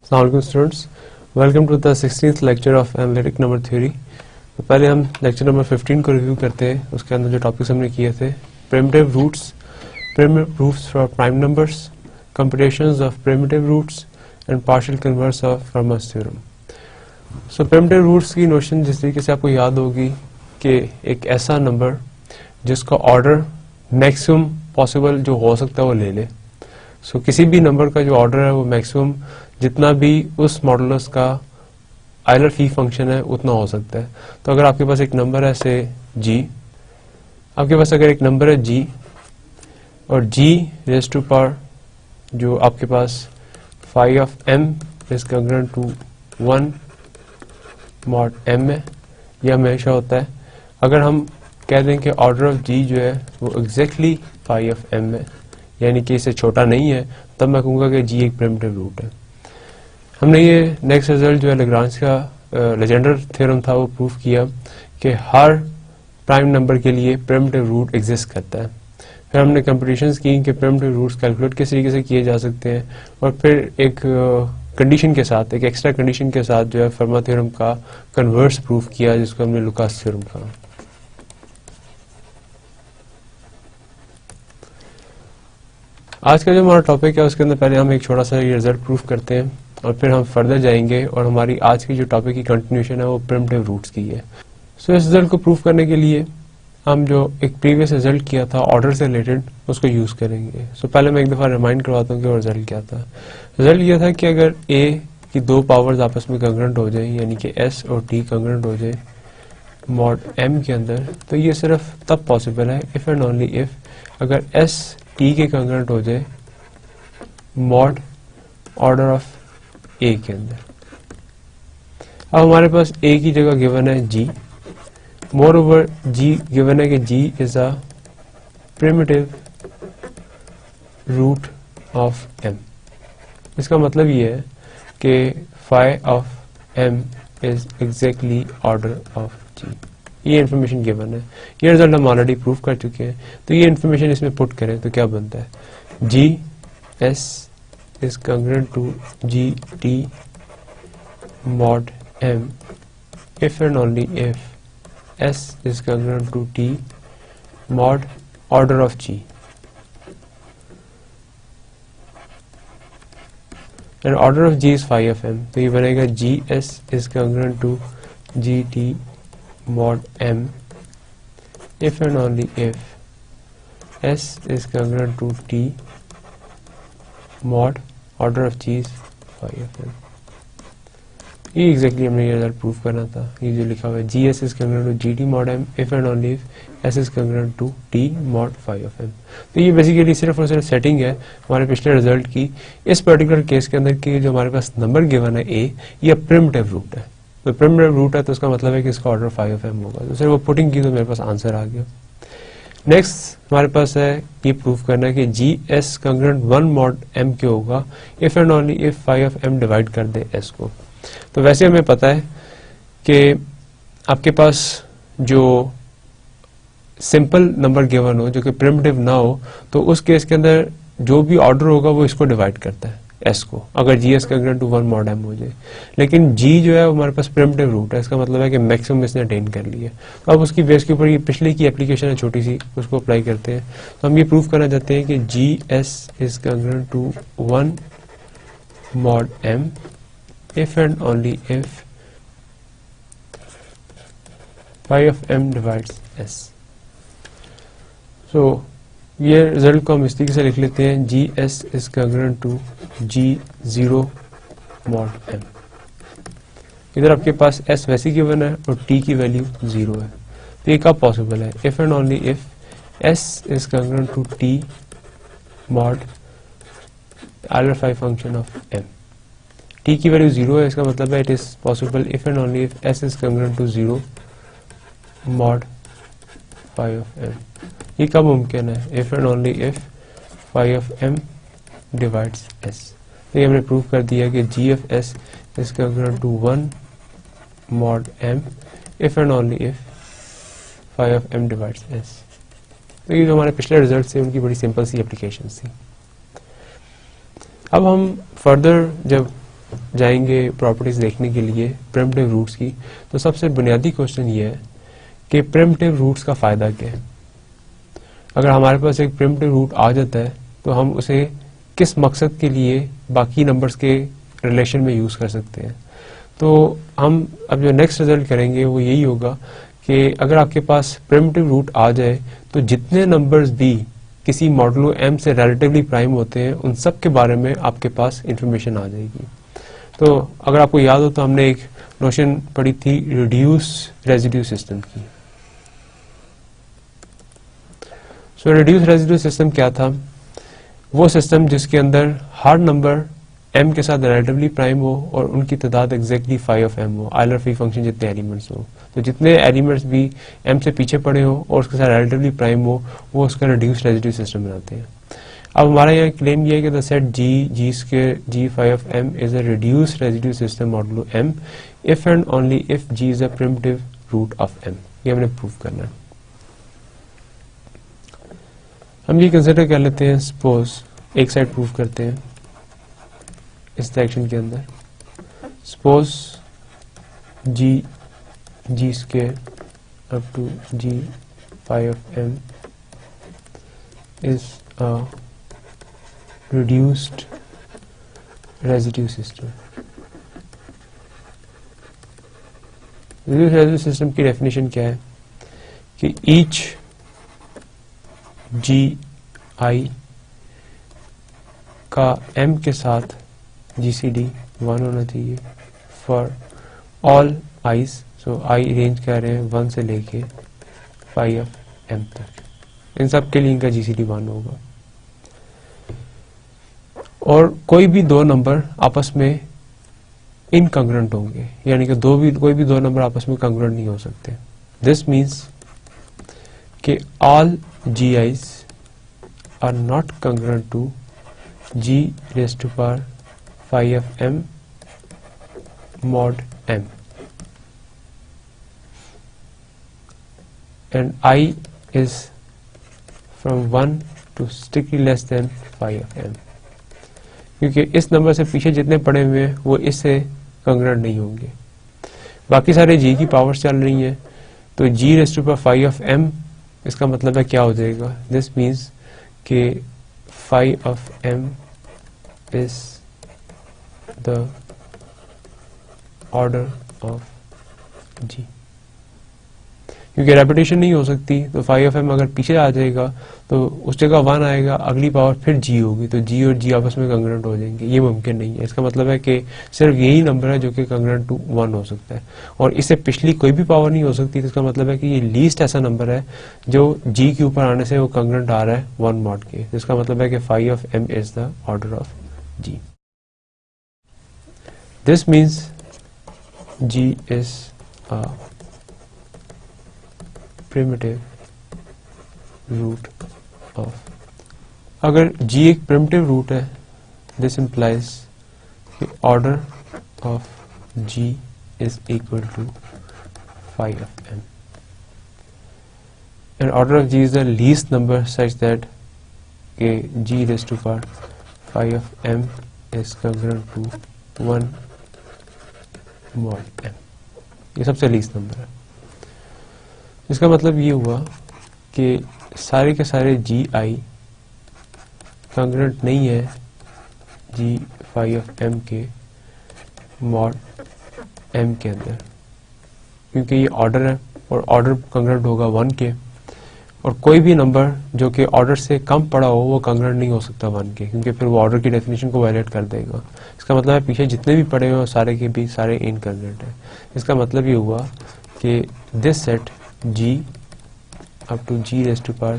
Assalamualaikum students, welcome to the 16th lecture of analytic number theory। तो पहले हम lecture number 15 को review करते हैं। उसके अंदर जो टॉपिक्स हमने किए थे, primitive roots for prime numbers, computations of primitive roots and partial converse of Fermat's theorem. So primitive roots की नोशन जिस तरीके से आपको याद होगी कि एक ऐसा नंबर जिसका ऑर्डर मैक्सिमम पॉसिबल जो हो सकता है वो ले ले। सो किसी भी नंबर का जो ऑर्डर है वो मैक्सिमम जितना भी उस मॉडुलस का आइलर फी फंक्शन है उतना हो सकता है। तो अगर आपके पास एक नंबर है से g, आपके पास अगर एक नंबर है g और g रेज़ टू पावर जो आपके पास phi of m is congruent to 1 mod m है, यह हमेशा होता है। अगर हम कह दें कि ऑर्डर ऑफ g जो है वो एग्जैक्टली phi ऑफ m है, यानी कि इससे छोटा नहीं है, तब मैं कहूँगा कि g एक प्रिमिटिव रूट है। हमने ये नेक्स्ट रिजल्ट जो है लेग्रांज का लेजेंडर थ्योरम था वो प्रूफ किया कि हर प्राइम नंबर के लिए प्रिमिटिव रूट एग्जिस्ट करता है। फिर हमने कंपटीशंस की कि प्रिमिटिव रूट्स कैलकुलेट किस तरीके से किए जा सकते हैं, और फिर एक कंडीशन के साथ, एक एक्स्ट्रा कंडीशन के साथ जो है फर्मा थ्योरम का कन्वर्स प्रूफ किया, जिसको हमने लुकास थ्योरम कहा। आज का जो हमारा टॉपिक है उसके अंदर पहले हम एक छोटा सा ये रिजल्ट प्रूफ करते हैं और फिर हम फर्दर जाएंगे, और हमारी आज की जो टॉपिक की कंटिन्यूशन है वो प्रिमिटिव रूट्स की है। सो इस रिजल्ट को प्रूफ करने के लिए हम जो एक प्रीवियस रिजल्ट किया था ऑर्डर से रिलेटेड उसको यूज करेंगे। सो पहले मैं एक दफा रिमाइंड करवाता हूँ कि वो रिजल्ट क्या था। रिजल्ट ये था कि अगर a की दो पावर्स आपस में कंग्रुएंट हो जाए, यानी कि s और t कंग्रुएंट हो जाए मॉड m के अंदर, तो ये सिर्फ तब पॉसिबल है इफ एंड ओनली इफ अगर s t के कंग्रुएंट हो जाए मॉड ऑर्डर ऑफ a के अंदर। अब हमारे पास a की जगह गिवन है g, moreover g given है कि g is a primitive root of m। इसका मतलब ये है कि phi of m is exactly order of g। ये इन्फॉर्मेशन गिवन है, ये रिजल्ट हम ऑलरेडी प्रूफ कर चुके हैं। तो ये इन्फॉर्मेशन इसमें पुट करें तो क्या बनता है, g s is congruent to gt mod m if and only if s is congruent to t mod order of g, and order of g is phi of m। तो ये बनेगा gs is congruent to gt mod m if and only if s is congruent to t mod order of g is phi of m। ये exactly हमने ये result proof करना था। ये जो लिखा हुआ है gs is congruent to gt mod m if and only if s is congruent to t mod phi of m। तो ये बेसिकली सिर्फ और सिर्फ सेटिंग है हमारे पिछले रिजल्ट की। इस पर्टिकुलर केस के अंदर की जो हमारे पास नंबर गिवन है a, ये प्रिमिटिव रूट है। तो प्रिमिटिव रूट है तो उसका मतलब है कि इसका ऑर्डर phi of m होगा। तो सिर्फ वो पुटिंग की तो मेरे पास आंसर आ गया। नेक्स्ट हमारे पास है ये प्रूफ करना है कि g s congruent 1 mod m क्यों होगा if and only if phi of m divide कर दे s को। तो वैसे हमें पता है कि आपके पास जो सिंपल नंबर गिवन हो जो कि प्रिमिटिव ना हो, तो उस केस के अंदर जो भी ऑर्डर होगा वो इसको डिवाइड करता है s को, अगर g s congruent to 1 mod m हो जाए। लेकिन g जो है हमारे पास प्रिमिटिव रूट है, इसका मतलब है कि मैक्सिमम इसने अटेन कर लिया। तो अब उसकी बेस के ऊपर ये पिछले की एप्लीकेशन है छोटी सी, उसको अप्लाई करते हैं। तो हम ये प्रूफ करना चाहते हैं कि g s is congruent to 1 mod m if and only if phi of m divides s। so ये रिजल्ट को हम इस तरीके से लिख लेते हैं, g s is congruent to g0 mod m। इधर आपके पास s वैसे गिवन है और t की वैल्यू 0 है। तो ये कब पॉसिबल है, if and only if s is congruent to t mod Euler phi function of m। t की वैल्यू 0 है, इसका मतलब है it is possible if and only if s is congruent to 0 mod phi of m। ये कब मुमकिन है, if and only if phi of m divides s। तो ये हमने प्रूफ कर दिया कि g of s is congruent to 1 mod m if and only if phi of m divides s। तो ये जो हमारे पिछले रिजल्ट थे उनकी बड़ी सिंपल सी एप्लीकेशन थी। अब हम फर्दर जब जाएंगे प्रॉपर्टीज देखने के लिए प्रिमिटिव रूट्स की, तो सबसे बुनियादी क्वेश्चन ये है कि प्रिमिटिव रूट्स का फायदा क्या है। अगर हमारे पास एक प्रिमिटिव रूट आ जाता है तो हम उसे किस मकसद के लिए बाकी नंबर्स के रिलेशन में यूज कर सकते हैं। तो हम अब जो नेक्स्ट रिजल्ट करेंगे वो यही होगा कि अगर आपके पास प्रिमिटिव रूट आ जाए तो जितने नंबर्स भी किसी मॉडुलो m से रिलेटिवली प्राइम होते हैं उन सब के बारे में आपके पास इंफॉर्मेशन आ जाएगी। तो अगर आपको याद हो तो हमने एक नोशन पढ़ी थी रिड्यूस रेजिड्यू सिस्टम की। सो रिड्यूस रेजिड्यू सिस्टम क्या था? वो सिस्टम जिसके अंदर हर नंबर m के साथ रिलेटिवली प्राइम हो और उनकी तादाद एग्जैक्टली 5 ऑफ m हो, आयलर फ्री फंक्शन जितने एलिमेंट्स हो, तो जितने एलिमेंट्स भी m से पीछे पड़े हो और उसके साथ रिलेटिवली प्राइम हो वो उसका रिड्यूस रेजिड्यू सिस्टम बनाते हैं। अब हमारा यहाँ क्लेम ये है कि the set g square g 5 of m is a reduce residue system modulo m if and only if g is a primitive root of m। ये हमने प्रूव करना है। हम ये कंसिडर कर लेते हैं, सपोज एक साइड प्रूव करते हैं इस सेक्शन के अंदर। Suppose g square up to g 5 of m is a reduced residue system। reduced residue system की डेफिनेशन क्या है कि each g i का m के साथ GCD 1 होना चाहिए for all i's। So i range कह रहे हैं 1 से लेके 5 ऑफ m तक, इन सब के लिए इनका GCD 1 होगा। और कोई भी दो नंबर आपस में इनकंग्रुएंट होंगे, यानी कि कोई भी दो नंबर आपस में कंग्रुएंट नहीं हो सकते। दिस मीन्स कि all gi's are not congruent to g raised to power 5 of m mod m and I is from 1 to strictly less than 5 of m, क्योंकि इस नंबर से पीछे जितने पड़े हुए हैं वो इससे कंग्रुएंट नहीं होंगे। बाकी सारे g की पावर्स चल रही हैं, तो g raised to power 5 of m इसका मतलब है क्या हो जाएगा? दिस मीन्स कि 5 of m is the order of g। क्योंकि रेपिटेशन नहीं हो सकती, तो 5 of m अगर पीछे आ जाएगा तो उस जगह 1 आएगा, अगली पावर फिर g होगी, तो g और g आपस में कंग्रुएंट हो जाएंगे। ये मुमकिन नहीं है। इसका मतलब है कि सिर्फ यही नंबर है जो कि कंग्रुएंट टू 1 हो सकता है और इससे पिछली कोई भी पावर नहीं हो सकती। तो इसका मतलब है कि ये लीस्ट ऐसा नंबर है जो g के ऊपर आने से वो कंग्रुएंट आ रहा है 1 मॉड के। तो इसका मतलब है कि 5 of m is the order of g। This means g is a primitive root of। अगर g एक primitive root है, this implies the order of g is equal to 5 of m and order of g is the least number such that g raised to power 5 of m is congruent to 1 mod m। ये सबसे least number है। इसका मतलब ये हुआ कि सारे के सारे जी आई कंग्रुएंट नहीं है जी 5 ऑफ m के मॉड m के अंदर, क्योंकि ये ऑर्डर है और ऑर्डर कंग्रुएंट होगा 1 के, और कोई भी नंबर जो कि ऑर्डर से कम पड़ा हो वो कंग्रुएंट नहीं हो सकता 1 के, क्योंकि फिर वो ऑर्डर की डेफिनेशन को वायलेट कर देगा। इसका मतलब है पीछे जितने भी पड़े हुए सारे के भी सारे इनकंग्रुएंट है। इसका मतलब ये हुआ कि this set g up to g raised to power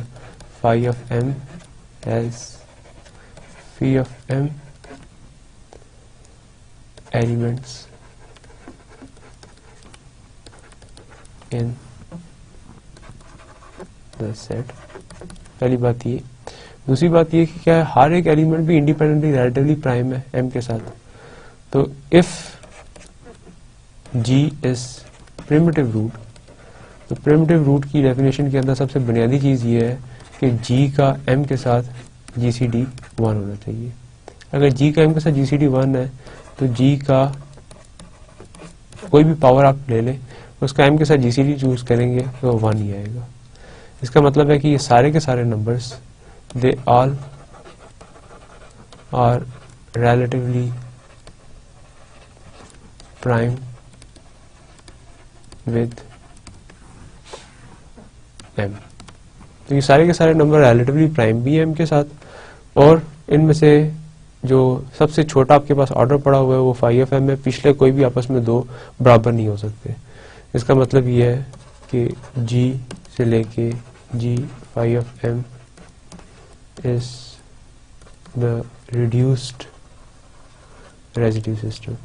5 of m has phi of m elements in the set। पहली बात ये। दूसरी बात ये कि क्या है, हर एक एलिमेंट भी इंडिपेंडेंटली रिलेटिवली प्राइम है m के साथ। तो if g is primitive root, तो प्रिमिटिव रूट की डेफिनेशन के अंदर सबसे बुनियादी चीज ये है कि g का m के साथ GCD 1 होना चाहिए। अगर g का m के साथ GCD 1 है तो g का कोई भी पावर आप ले लें, उसका m के साथ GCD चूज करेंगे तो 1 ही आएगा। इसका मतलब है कि ये सारे के सारे numbers they all are relatively prime with m। तो ये सारे के सारे नंबर relatively prime भी है m के साथ, और इनमें से जो सबसे छोटा आपके पास ऑर्डर पड़ा हुआ है वो phi of m है। पिछले कोई भी आपस में दो बराबर नहीं हो सकते। इसका मतलब ये है कि g से लेके g phi of m is the reduced residue system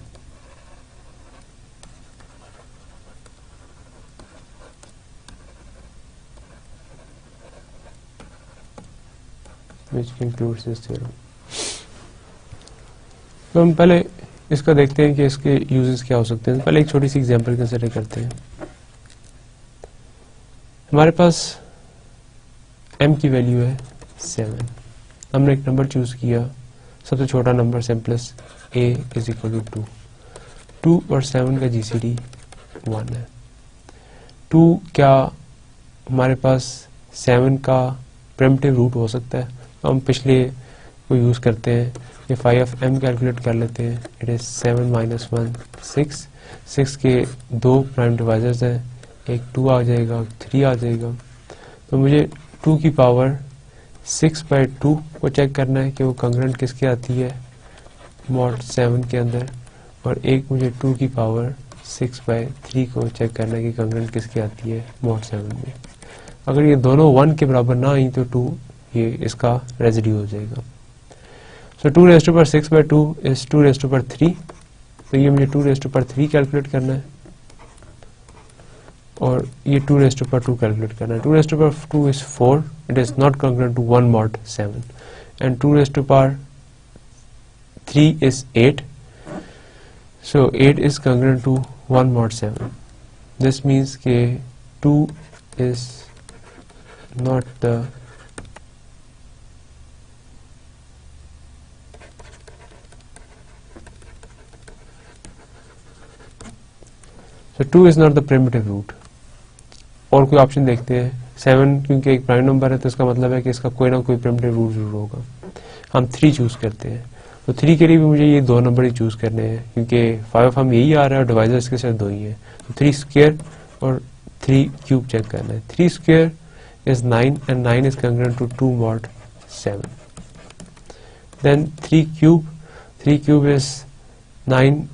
which concludes this theorem। तो हम पहले इसका देखते हैं कि इसके यूजेस क्या हो सकते हैं। पहले एक छोटी सी एग्जांपल कंसिडर करते हैं। हमारे पास m की वैल्यू है 7। हमने एक नंबर चूज किया, सबसे छोटा number simplest a is equal to 2 और 7 का GCD 1 है। 2 क्या हमारे पास 7 का प्रिमिटिव रूट हो सकता है? हम पिछले को यूज करते हैं कि phi of m कैलकुलेट कर लेते हैं। It is 7 minus 1 6। 6 के दो प्राइम डिवाइजर्स हैं, एक 2 आ जाएगा, 3 आ जाएगा। तो मुझे 2 की पावर 6/2 को चेक करना है कि वो कंग्रेंट किसके आती है, मॉड 7 के अंदर, और एक मुझे 2 की पावर 6/3 को चेक करना है कि कंग्रेंट किसके आती है, मॉड 7 में। अगर ये दोनों 1 के बराबर ना आई तो 2 ये इसका रेजिड्यू हो जाएगा। सो 2 raised to power 6/2 is 2 raised to power 3। तो ये मुझे 2 raised to power 3 कैलकुलेट करना है, और ये 2 raised to power 2 कैलकुलेट करना है। 2 raised to power 2 is 4, it is not congruent to 1 mod 7, and 2 raised to power 3 is 8, so 8 is congruent to 1 mod 7. This means कि 2 is not the primitive root। और कोई option देखते हैं। 7 क्योंकि एक prime number है तो इसका मतलब है कि इसका कोई ना कोई प्रिमिटिव रूट जरूर होगा। हम 3 चूज करते हैं, तो 3 के लिए भी मुझे ये दो नंबर ही चूज करने हैं क्योंकि 5 हम यही आ रहा है और डिवाइजर इसके साथ 2 ही है। तो 3 स्क्वायर और 3 क्यूब चेक करना है। 3 square is 9 and 9 is congruent to 2 mod 7। Then 3 cube is 9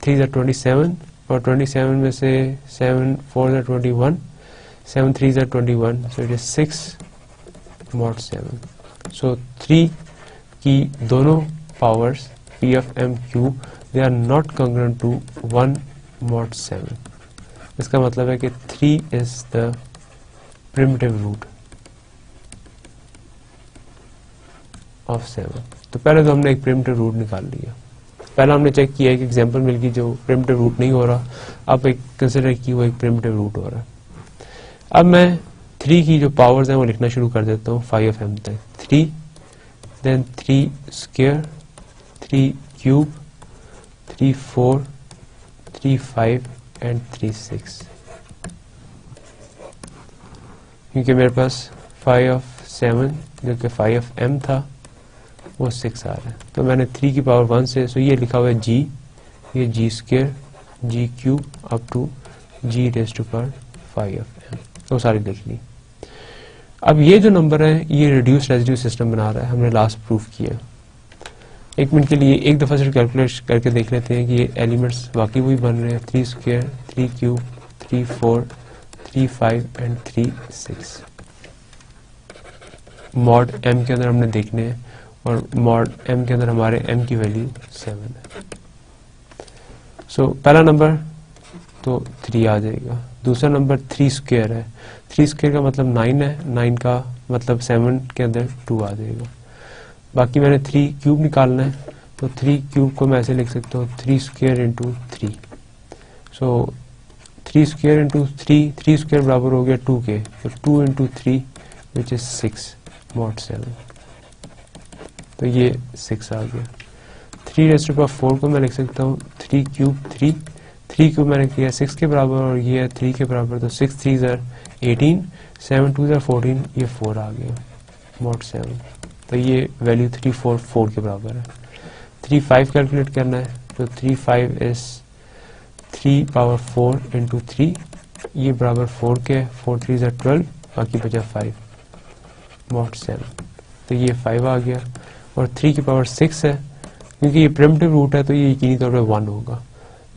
3 is 27, और 27 में से 7 4 is 21, 7 3 is 21, so it is 6 mod 7। so 3 की दोनों powers p of m cube they are not congruent to 1 mod 7। इसका मतलब है कि 3 is the primitive root of 7। तो पहले तो हमने एक प्रिमिटिव रूट निकाल लिया। पहला हमने चेक किया एक एग्जांपल मिल गई जो प्रिमिटिव रूट नहीं हो रहा, अब एक कंसिडर की वो एक प्रिमिटिव रूट हो रहा है। अब मैं 3 की जो पावर्स हैं वो लिखना शुरू कर देता हूँ 5 of m तक। 3 देन 3 स्क्वायर, 3 क्यूब, 3 4, 3 5 एंड 3 6। क्योंकि मेरे पास 5 of 7 जो कि 5 of m था वो 6 आ रहा है, तो मैंने 3 की पावर 1 से, सो ये लिखा हुआ है g, ये g square, g cube up to g raise to power 5 of m, तो सारी लिख ली। अब ये जो नंबर है ये रिड्यूस रेजिड्यू सिस्टम बना रहा है, हमने लास्ट प्रूफ किया। एक मिनट के लिए एक दफा सिर्फ कैलकुलेट करके देख लेते हैं कि ये एलिमेंट्स वाकई वही बन रहे हैं। 3 square, 3 cube, 3 4, 3 5 and 3 6 mod m के अंदर हमने देखने हैं, और मॉड m के अंदर हमारे m की वैल्यू 7 है। सो पहला नंबर तो 3 आ जाएगा। दूसरा नंबर 3 स्क्वायर है। 3 स्क्वायर का मतलब 9 है, 9 का मतलब 7 के अंदर 2 आ जाएगा। बाकी मैंने 3 क्यूब निकालना है, तो 3 क्यूब को मैं ऐसे लिख सकता हूँ 3 स्क्वायर इंटू 3। सो 3 स्क्वायर इंटू 3 स्क्वायर बराबर हो गया 2 के, तो 2 इंटू 3 विच इज 6 मॉड 7, तो ये 6 आ गया। 3 रेज़ टू पावर 4 को मैं लिख सकता हूँ 3 क्यूब 3 को मैंने किया 6 के बराबर और ये है 3 के बराबर, तो 6 3 ज़र 18, 7 2 ज़र 14, ये 4 आ गया mod 7। तो ये वैल्यू 3 4 4 के बराबर है। 3 5 कैलकुलेट करना है, तो 3 5 इज 3 पावर 4 इंटू 3, ये बराबर 4 के, 4 3 ज़र 12, बाकी बचा 5 mod 7, तो ये 5 आ गया। और 3 की पावर 6 है, क्योंकि ये प्रिमिटिव रूट है तो ये यकीनी तौर पे 1 होगा।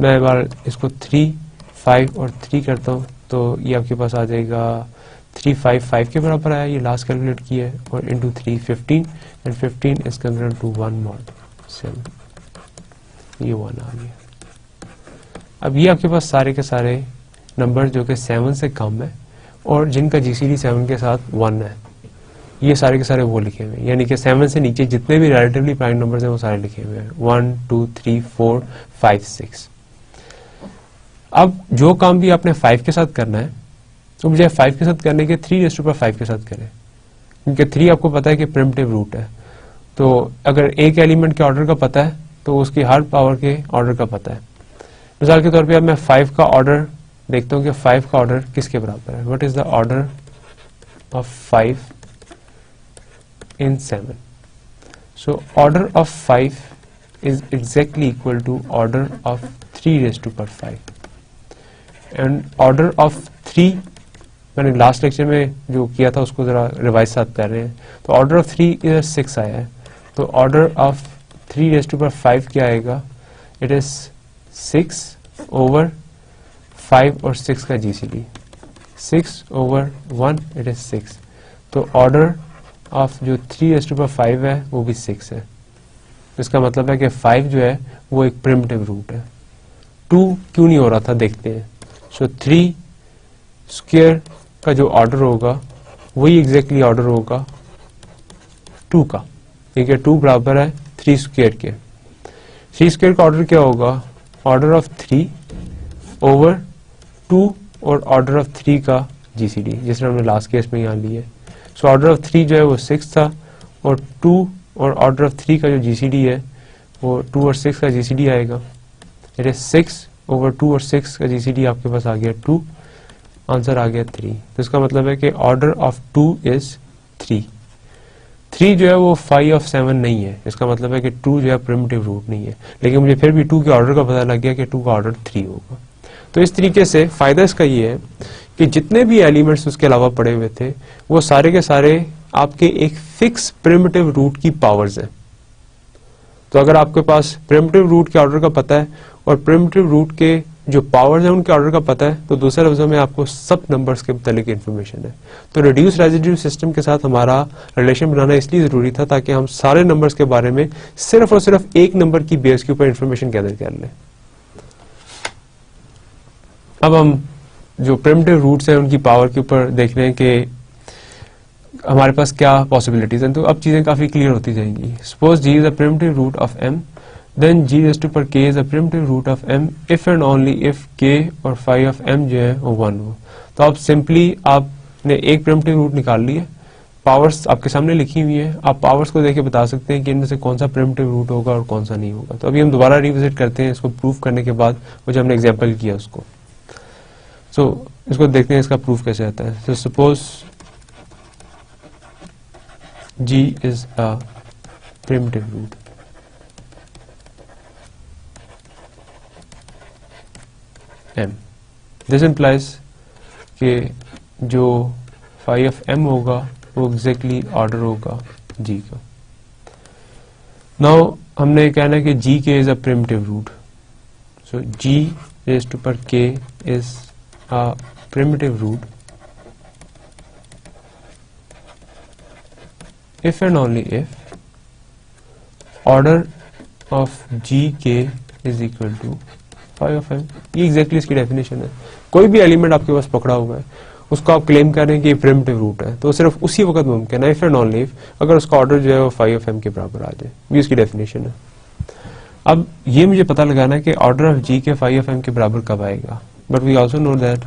मैं एक बार इसको 3 5 और 3 करता हूँ, तो ये आपके पास आ जाएगा 3 5 5 के बराबर आया, ये लास्ट कैलकुलेट किया है, और into 3 15, and 15 is considered to 1 mod 7, ये 1 आ गया। अब ये आपके पास सारे के सारे नंबर जो कि 7 से कम है और जिनका GCD 7 के साथ 1 है, ये सारे के सारे वो लिखे हुए हैं, यानी कि 7 से नीचे जितने भी रिलेटिवली प्राइम नंबर्स हैं वो सारे लिखे हुए हैं, 1 2 3 4 5 6। अब जो काम भी आपने 5 के साथ करना है, तो बजाय 5 के साथ करने के 3 रेज़ टू पावर 5 के साथ करें, क्योंकि 3 आपको पता है कि प्रिमिटिव रूट है। तो अगर एक एलिमेंट के ऑर्डर का पता है तो उसकी हर पावर के ऑर्डर का पता है। मिसाल के तौर पे अब मैं 5 का ऑर्डर देखता हूँ कि 5 का ऑर्डर किसके बराबर है। What is the order of 5 in 7? So order of 5 is exactly equal to order of 3 raised to power 5, and order of 3 मैंने लास्ट लेक्चर में जो किया था उसको जरा रिवाइज साथ कर रहे हैं। तो ऑर्डर ऑफ 3 इधर 6 आया है, तो order of 3 raise to power 5 क्या आएगा? इट इज 6 ओवर 5 और 6 का GCD, 6 ओवर 1 इट इज 6। तो ऑर्डर ऑफ जो 3 रेज़ टू पावर 5 है वो भी 6 है। इसका मतलब है कि 5 जो है वो एक प्रिमिटिव रूट है। 2 क्यों नहीं हो रहा था देखते हैं। सो 3 स्क्वायर का जो ऑर्डर होगा वही एग्जैक्टली ऑर्डर होगा 2 का, क्योंकि 2 बराबर है 3 स्क्वायर के। 3 स्क्वायर का ऑर्डर क्या होगा? ऑर्डर ऑफ 3 ओवर 2 और ऑर्डर ऑफ 3 का GCD, जिसने हमने लास्ट केस में यहाँ लिया है। सो ऑर्डर ऑफ 3 जो है वो 6 था, और 2 और ऑर्डर ऑफ 3 का जो GCD है वो 2 और 6 का GCD आएगा। इट इज 6 ओवर 2 और 6 का GCD आपके पास आ गया 2, आंसर आ गया 3। तो इसका मतलब है कि ऑर्डर ऑफ 2 इज 3। 3 जो है वो 5 ऑफ 7 नहीं है, इसका मतलब है कि 2 जो है प्रिमिटिव रूट नहीं है, लेकिन मुझे फिर भी 2 के ऑर्डर का पता लग गया कि 2 का ऑर्डर 3 होगा। तो इस तरीके से फायदा इसका ये है कि जितने भी एलिमेंट्स उसके अलावा पड़े हुए थे वो सारे के सारे आपके एक फिक्स प्रिमिटिव रूट की पावर्स हैं। तो अगर आपके पास प्रिमिटिव रूट के ऑर्डर का पता है और प्रिमिटिव रूट के जो पावर्स हैं उनके ऑर्डर का पता है, तो दूसरे लफ्जों में आपको सब नंबर्स के मुतालिक इन्फॉर्मेशन है। तो रिड्यूस रेजिड्यू सिस्टम के साथ हमारा रिलेशन बनाना इसलिए जरूरी था ताकि हम सारे नंबर्स के बारे में सिर्फ और सिर्फ एक नंबर की बेस के ऊपर इन्फॉर्मेशन गैदर कर लें। अब हम जो प्रिमिटिव रूट्स हैं उनकी पावर के ऊपर देख रहे हैं कि हमारे पास क्या पॉसिबिलिटीज हैं। तो अब चीजें काफी क्लियर होती जाएंगी। Suppose G is a primitive root of M, then G raise to power K is a primitive root of M if and only if K और phi ऑफ M जो है वो 1 हो। तो अब सिंपली आपने एक प्रिमिटिव रूट निकाल लिया, पावर्स आपके सामने लिखी हुई है, आप पावर्स को देख के बता सकते हैं कि इनमें से कौन सा प्रिमिटिव रूट होगा और कौन सा नहीं होगा। तो अभी हम दोबारा रिविजिट करते हैं इसको प्रूफ करने के बाद, वो जो हमने एग्जाम्पल किया उसको। सो इसको देखते हैं इसका प्रूफ कैसे आता है। तो suppose G is a primitive root, M. This implies कि जो phi of M होगा वो exactly order होगा G का। Now हमने कहना है कि GK is a primitive root, so G raised to power K is a primitive root if and only if order of GK is equal to phi of M। ये exactly इसकी definition है। कोई भी element आपके पास पकड़ा हुआ है उसको आप क्लेम कर रहे हैं कि ये प्रिमिटिव रूट है, तो सिर्फ उसी वक्त मुमकिन है इफ एंड ओनली इफ अगर उसका ऑर्डर जो है वो phi of M के बराबर आ जाए। ये उसकी डेफिनेशन है। अब ये मुझे पता लगाना है कि ऑर्डर ऑफ G के phi of M के बराबर कब आएगा, but we also know that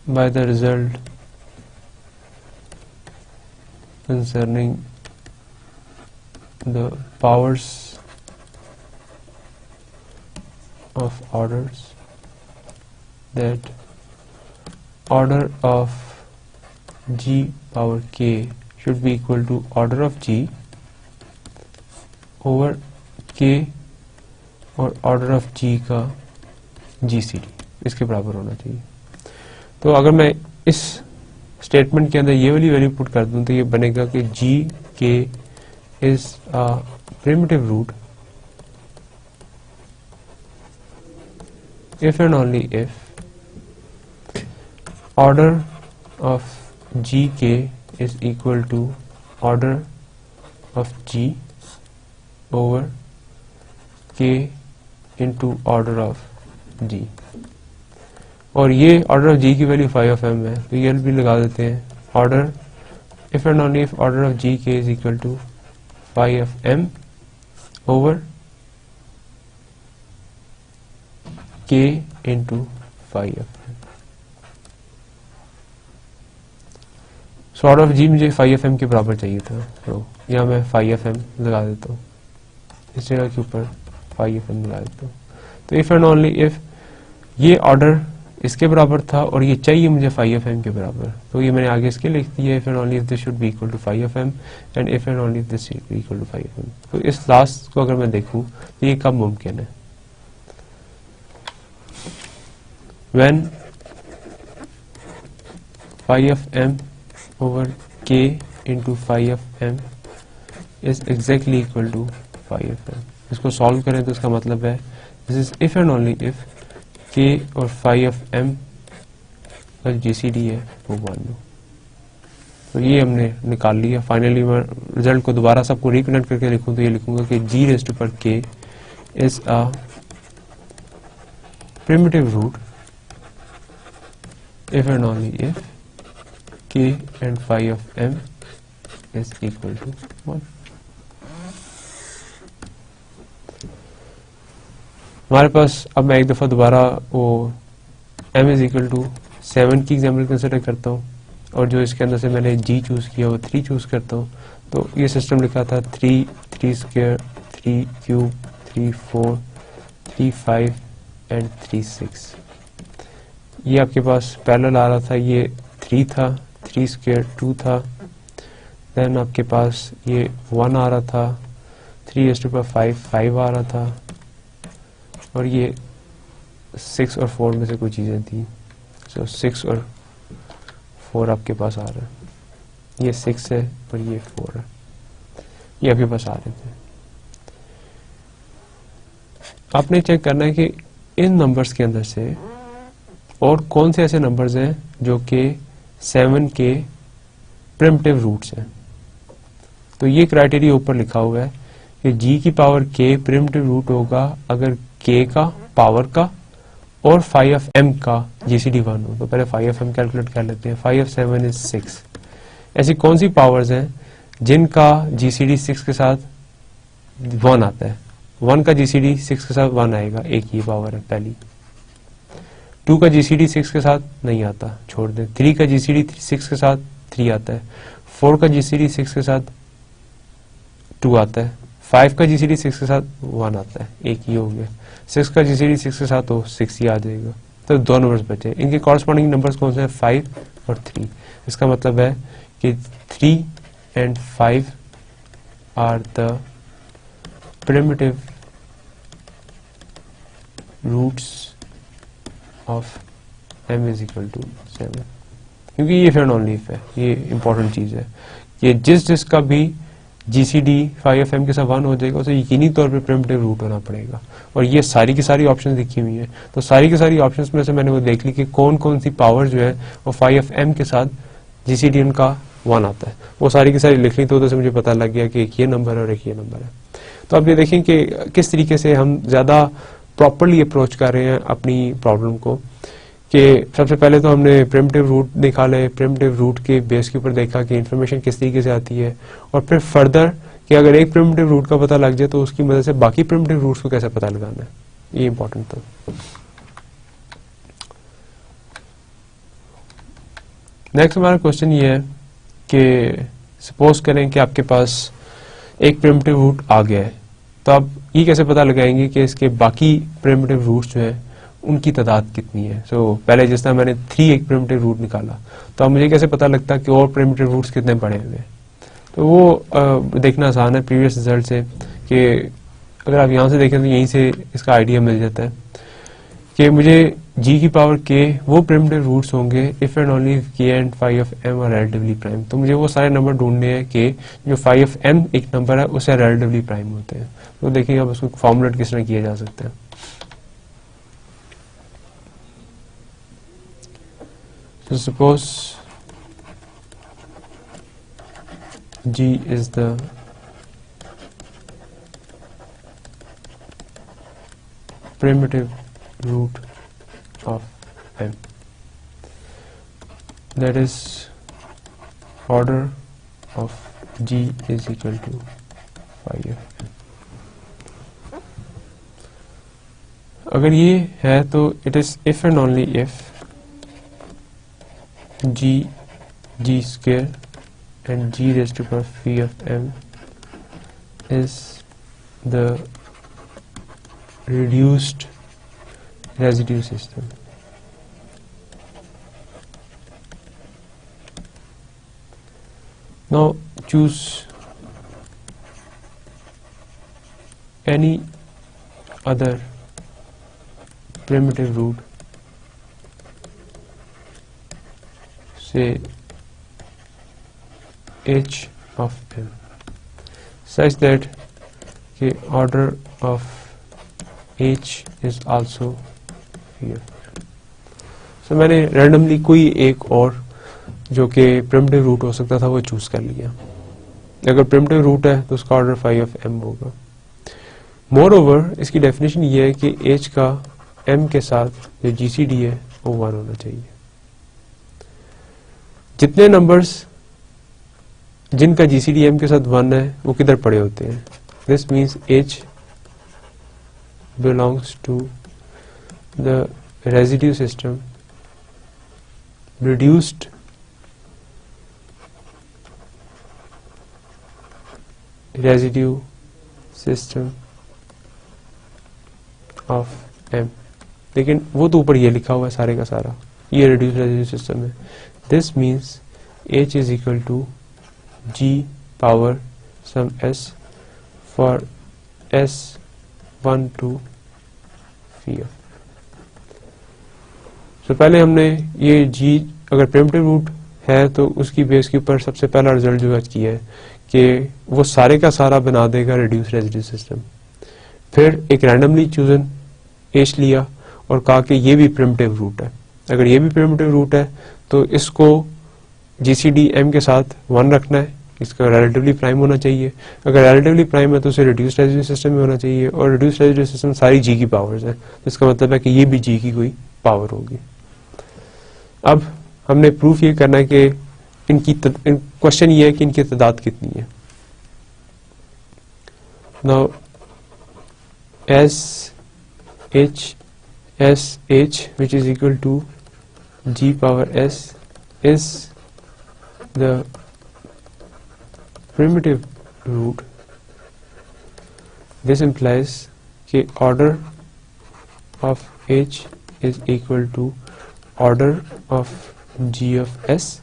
by the result concerning the powers of orders, that order of g power k should be equal to order of g over k और order of g का GCD इसके बराबर होना चाहिए। तो अगर मैं इस स्टेटमेंट के अंदर ये वाली वैल्यू पुट कर दूं तो ये बनेगा कि g k is a primitive root if and only if order of gk is equal to order of g over k into order of g, और ये ऑर्डर ऑफ g की वैल्यू 5m है तो ये भी लगा देते हैं order if and only if order of g k is equal to 5m over k into 5m। So order of g मुझे 5m के बराबर चाहिए था, तो यहाँ मैं 5m लगा देता हूँ, इस जगह के ऊपर 5m लगा देता हूँ। तो इफ एंड ओनली इफ ये ऑर्डर इसके बराबर था और ये चाहिए मुझे 5m के बराबर, तो ये मैंने आगे इसके लिख दिया if and only if this should be equal to 5m and if and only if this should be equal to 5m। तो इस लास्ट को अगर मैं देखूं तो ये कब मुमकिन है, when 5m over k into 5m is exactly equal to 5m। इसको सॉल्व करें तो इसका मतलब है this is if and only if k और 5m का GCD है वो 1 लो। तो ये हमने निकाल लिया। फाइनली मैं रिजल्ट को दोबारा सबको रिकनेक्ट करके लिखूं तो ये लिखूंगा कि g raised to power k is a primitive root if and only if k and phi of m is equal to 1। हमारे पास अब मैं एक दफा दोबारा वो m इज इक्वल टू 7 की एग्जाम्पल कंसिडर करता हूँ और जो इसके अंदर से मैंने g चूज किया वो 3 चूज करता हूँ। तो ये सिस्टम लिखा था 3 3 स्क्वायर 3 क्यूब 3 4 3 5 एंड 3 6। ये आपके पास पैरेलल आ रहा था, ये 3 था, 3 स्क्वायर 2 था, देन आपके पास ये 1 आ रहा था, 3 raised to power 5 आ रहा था, और ये 6 और 4 में से कोई चीजें थी। सो 6 और 4 आपके पास आ रहा है, ये 6 है और ये 4 है, ये आपके पास आ रहे थे। आपने चेक करना है कि इन नंबर्स के अंदर से और कौन से ऐसे नंबर्स हैं जो कि 7 के प्रिमिटिव रूट्स हैं। तो ये क्राइटेरिया ऊपर लिखा हुआ है कि g की पावर k प्रिमिटिव रूट होगा अगर k का पावर का और phi of m का GCD 1 हो। तो पहले phi of m कैलकुलेट कर लेते हैं। phi of 7 is 6। ऐसी कौन सी पावर्स हैं जिनका GCD 6 के साथ 1 आता है। 1 का GCD 6 के साथ 1 आएगा, एक ही पावर है पहली। 2 का GCD 6 के साथ नहीं आता, छोड़ दें। 3 का GCD 6 के साथ 3 आता है। 4 का GCD 6 के साथ 2 आता है। 5 का GCD 6 के साथ 1 आता है, एक ही हो गया। 6 का GCD 6 के साथ तो 6 ही आ जाएगा। तो 2 नंबर्स बचे। इनके कॉरस्पॉन्डिंग नंबर्स कौन से हैं? 5 और 3। इसका मतलब है कि 3 and 5 are the primitive roots of m is equal to 7। क्योंकि ये इफ एंड ओनली इफ है, ये इंपॉर्टेंट चीज है कि जिसका भी GCD phi of m के साथ 1 हो जाएगा उसे यकीनी तौर पे प्रिमिटिव रूट होना पड़ेगा। और ये सारी की सारी ऑप्शंस लिखी हुई हैं, तो सारी की सारी ऑप्शंस में से मैंने वो देख ली कि कौन कौन सी पावर जो है वो phi of m के साथ GCD उनका 1 आता है। वो सारी की सारी लिख ली तो उधर से मुझे पता लग गया कि एक ये नंबर है और एक ये नंबर है। तो अब ये देखें कि किस तरीके से हम ज्यादा प्रॉपरली अप्रोच कर रहे हैं अपनी प्रॉब्लम को। कि सबसे पहले तो हमने प्रिमिटिव रूट निकाले, प्रिमिटिव रूट के बेस के ऊपर देखा कि इंफॉर्मेशन किस तरीके से आती है, और फिर फर्दर कि अगर एक प्रिमिटिव रूट का पता लग जाए तो उसकी मदद से बाकी प्रिमिटिव रूट्स को कैसे पता लगाना है, ये इंपॉर्टेंट था। नेक्स्ट हमारा क्वेश्चन ये है कि सपोज करें कि आपके पास एक प्रिमिटिव रूट आ गया है, तो आप ये कैसे पता लगाएंगे कि इसके बाकी प्रिमिटिव रूट्स जो है उनकी तादाद कितनी है। सो पहले जिस तरह मैंने 3 एक प्रिमिटिव रूट निकाला, तो अब मुझे कैसे पता लगता कि और प्रिमिटिव रूट्स कितने पड़े हुए हैं। तो वो देखना आसान है प्रीवियस रिजल्ट से, कि अगर आप यहाँ से देखें तो यहीं से इसका आइडिया मिल जाता है कि मुझे g की पावर k वो प्रिमिटिव रूट्स होंगे if and only if k and phi of m are relatively prime. तो मुझे वो सारे नंबर ढूंढने हैं कि जो फाई ऑफ m एक नंबर है उससे रिलेटिवली प्राइम होते हैं। तो देखिए अब उसको फॉर्मुलेट किस तरह किया जा सकता है। So suppose g is the primitive root of m, that is order of g is equal to phi of m। अगर ये है तो it is if and only if g square and g raised to power phi of m is the reduced residue system। Now choose any other primitive root, say h of m, such that the order of h is also phi of m। So मैंने randomly कोई एक और जो कि primitive root हो सकता था वो चूज कर लिया। अगर प्रिमिटिव रूट है तो उसका ऑर्डर फाई ऑफ m होगा। मोर ओवर इसकी डेफिनेशन ये है कि h का m के साथ जो GCD है वो 1 होना चाहिए। जितने नंबर्स जिनका GCD m के साथ 1 है वो किधर पड़े होते हैं। This means h belongs to the residue system, reduced residue system of m। लेकिन वो तो ऊपर ये लिखा हुआ है सारे का सारा, ये reduced residue system है। This means h is equal to g power some s for s1 to phi of। तो पहले हमने ये g अगर प्रिमिटिव रूट है तो उसकी बेस के ऊपर सबसे पहला रिजल्ट जो किया है कि वो सारे का सारा बना देगा रिड्यूस रेजिड्यू सिस्टम। फिर एक रैंडमली चूजन h लिया और कहा कि ये भी प्रिमिटिव रूट है। अगर ये भी प्रिमिटिव रूट है तो इसको GCD m के साथ 1 रखना है, इसका रिलेटिवली प्राइम होना चाहिए। अगर रिलेटिवली प्राइम है तो उसे रिड्यूस रेजिड्यू सिस्टम में होना चाहिए, और रिड्यूस रेजिड्यू सिस्टम सारी g की पावर्स है, तो इसका मतलब है कि ये भी g की कोई पावर होगी। अब हमने प्रूफ ये करना है कि इनकी क्वेश्चन ये है कि इनकी तादाद कितनी है। Now SH which is equal to g power s is the primitive root। This implies कि order of h is equal to order of g of s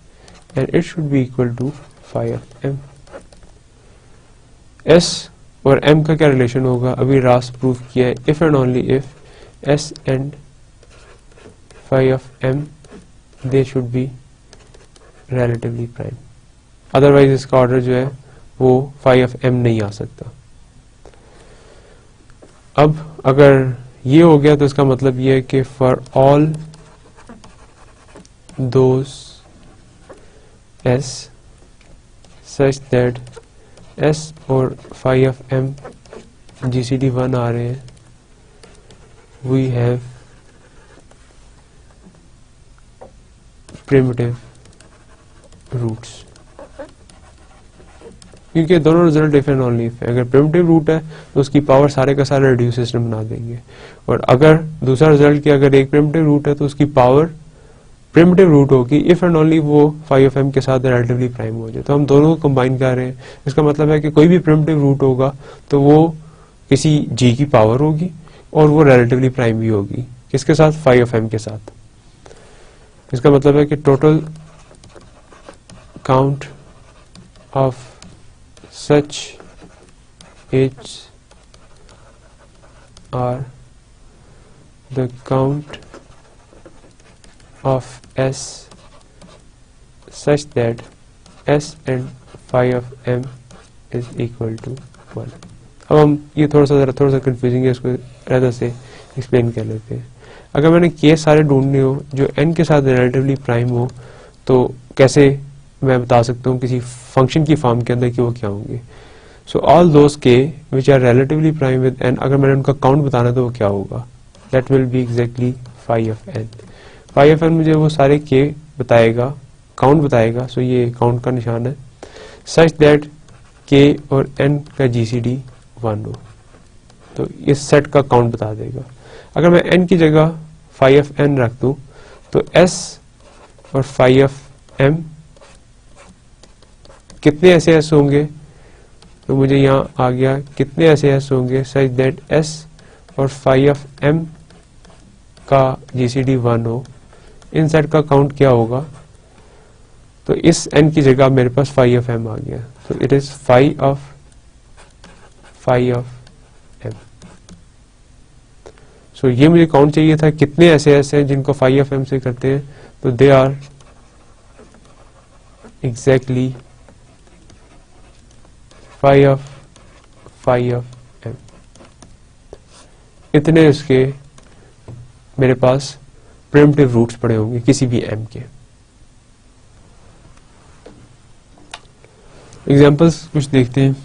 and it should be equal to phi of m। s और m का क्या relation होगा अभी रास proof किया है, if and only if s and phi of m they should be relatively prime, otherwise इसका order जो है वो phi of m नहीं आ सकता। अब अगर ये हो गया तो इसका मतलब ये है कि for all those s such that s और phi of m GCD 1 आ रहे हैं, we have primitive roots। क्योंकि दोनों result if and only if है। अगर प्रिमिटिव रूट है तो उसकी पावर सारे का सारा रिड्यूस सिस्टम बना देंगे, और अगर दूसरा रिजल्ट कि अगर एक प्रिमिटिव रूट है तो उसकी पावर प्रिमिटिव रूट होगी इफ एंड ओनली वो फाई ऑफ एम के साथ रिलेटिवली प्राइम हो जाए। तो हम दोनों को कंबाइन कर रहे हैं, इसका मतलब है कि कोई भी प्रिमिटिव रूट होगा तो वो किसी जी की पावर होगी और वो रिलेटिवली प्राइम भी होगी, किसके साथ, फाई ऑफ एम के साथ। इसका मतलब है कि total count of such as are the count of S such that S and phi of M is equal to 1। अब हम ये थोड़ा सा कंफ्यूजिंग है, इसको ज़्यादा से एक्सप्लेन कर लेते हैं। अगर मैंने केस सारे ढूंढने हो जो n के साथ रिलेटिवली प्राइम हो तो कैसे मैं बता सकता हूँ किसी फंक्शन की फॉर्म के अंदर कि वो क्या होंगे। सो all those k which are relatively prime with n, अगर मैंने उनका काउंट बताना तो वो क्या होगा, that will be exactly phi of n। Phi of n मुझे वो सारे के बताएगा, काउंट बताएगा, सो ये काउंट का निशान है, सच दैट के और एन का जीसीडी 1 हो, तो इस सेट का काउंट बता देगा। अगर मैं एन की जगह फाई ऑफ एन रख दूं तो एस और फाई ऑफ एम कितने ऐसे एस होंगे, तो मुझे यहाँ आ गया कितने ऐसे एस होंगे सच दैट एस और फाई ऑफ एम का जीसीडी 1 हो, इन सेट का काउंट क्या होगा, तो इस n की जगह मेरे पास फाई ऑफ m आ गया, तो it is phi of m। So ये मुझे काउंट चाहिए था कितने ऐसे हैं जिनको फाई ऑफ m से करते हैं, तो they are exactly phi of m। इतने इसके मेरे पास प्रिमिटिव रूट्स पड़े होंगे किसी भी m के। एग्जांपल्स कुछ देखते हैं।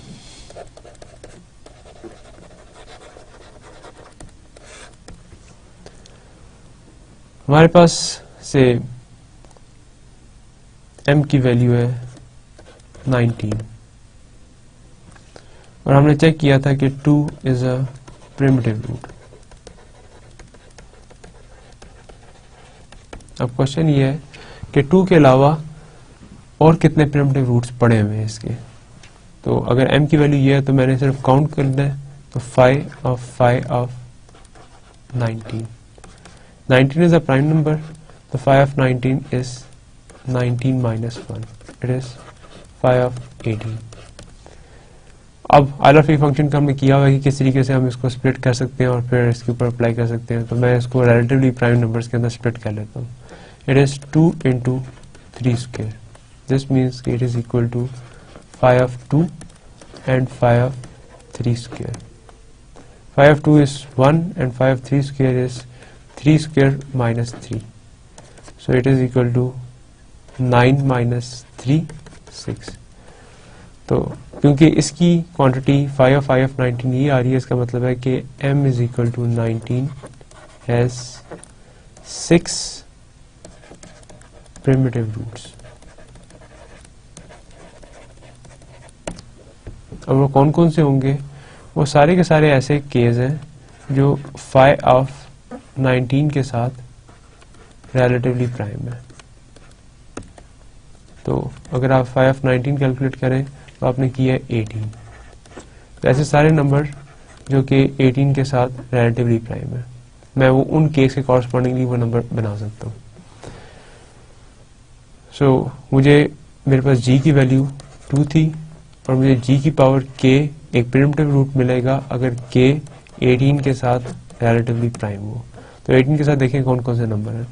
हमारे पास से m की वैल्यू है 19 और हमने चेक किया था कि 2 इज अ प्रिमिटिव रूट। अब क्वेश्चन ये है कि 2 के अलावा और कितने प्रिमिटिव रूट्स पड़े हुए हैं इसके। तो अगर m की वैल्यू ये है तो मैंने सिर्फ काउंट करना है, तो phi of 19 is a prime number, तो phi of 19 is 19 minus 1, it is phi of 18। अब आइलर फंक्शन का हमने किया हुआ है कि किस तरीके से हम इसको स्प्लिट कर सकते हैं और फिर इसके ऊपर अप्लाई कर सकते हैं, तो मैं इसको रिलेटिवली प्राइम नंबर्स के अंदर स्प्लिट कर लेता हूँ। It is 2 into 3 square. This means it is equal to phi of 2 and phi of 3 square. Phi of 2 is 1 and phi of 3 square is 3 square minus 3. So it is equal to 9 minus 3, 6. तो क्योंकि इसकी quantity phi of 19 ये आ रही है, इसका मतलब है कि m is equal to 19 has 6 primitive roots। अब वो कौन कौन से होंगे, वो सारे के सारे ऐसे केस हैं जो फाई ऑफ 19 के साथ रिलेटिवली प्राइम है। तो अगर आप फाई ऑफ 19 कैलकुलेट करें तो आपने किया 18, तो ऐसे सारे नंबर जो कि 18 के साथ रिलेटिवली प्राइम है, मैं वो उन केस के कॉरस्पॉन्डिंगली वो नंबर बना सकता हूँ। सो मेरे पास g की वैल्यू 2 थी और मुझे g की पावर k एक प्रिमिटिव रूट मिलेगा अगर k 18 के साथ रिलेटिवली प्राइम हो। तो 18 के साथ देखें कौन कौन से नंबर हैं।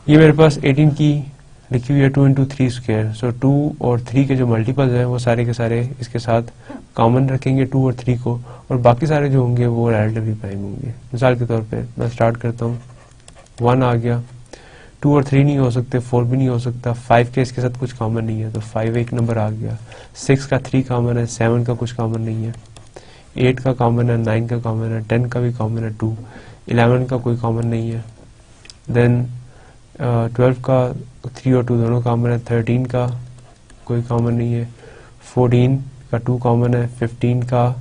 ये मेरे पास 18 की लिखी हुई है 2 into 3 स्क्वायर। सो 2 और 3 के जो मल्टीपल्स हैं वो सारे के सारे इसके साथ कॉमन रखेंगे 2 और 3 को, और बाकी सारे जो होंगे वो रिलेटिवली प्राइम होंगे। मिसाल के तौर पे मैं स्टार्ट करता हूँ, 1 आ गया, 2 और 3 नहीं हो सकते, 4 भी नहीं हो सकता, 5 के इसके साथ कुछ कॉमन नहीं है तो 5 एक नंबर आ गया, 6 का 3 कॉमन है, 7 का कुछ कॉमन नहीं है, 8 का कॉमन है, 9 का कॉमन है, 10 का भी कॉमन है, 2, 11 का कोई कॉमन नहीं है, देन 12 का 3 और 2 दोनों कॉमन है, 13 का कोई कॉमन नहीं है, 14 का 2 कॉमन है, 15 का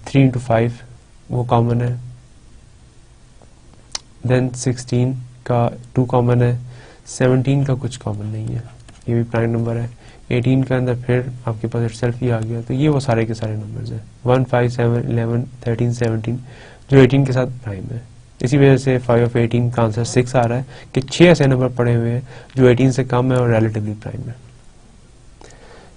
3 into 5 वो कॉमन है, देन 16 का 2 कॉमन है, 17 का कुछ कॉमन नहीं है, ये भी प्राइम नंबर है। 18 के अंदर फिर आपके पास इटसेल्फ ही आ गया, तो ये वो सारे के सारे नंबर्स हैं 1, 5, 7, 11, 13, 17 जो 18 के साथ प्राइम है। इसी वजह से 5 ऑफ 18 का आंसर 6 आ रहा है कि 6 ऐसे नंबर पड़े हुए हैं जो 18 से कम है और रिलेटिवली प्राइम है।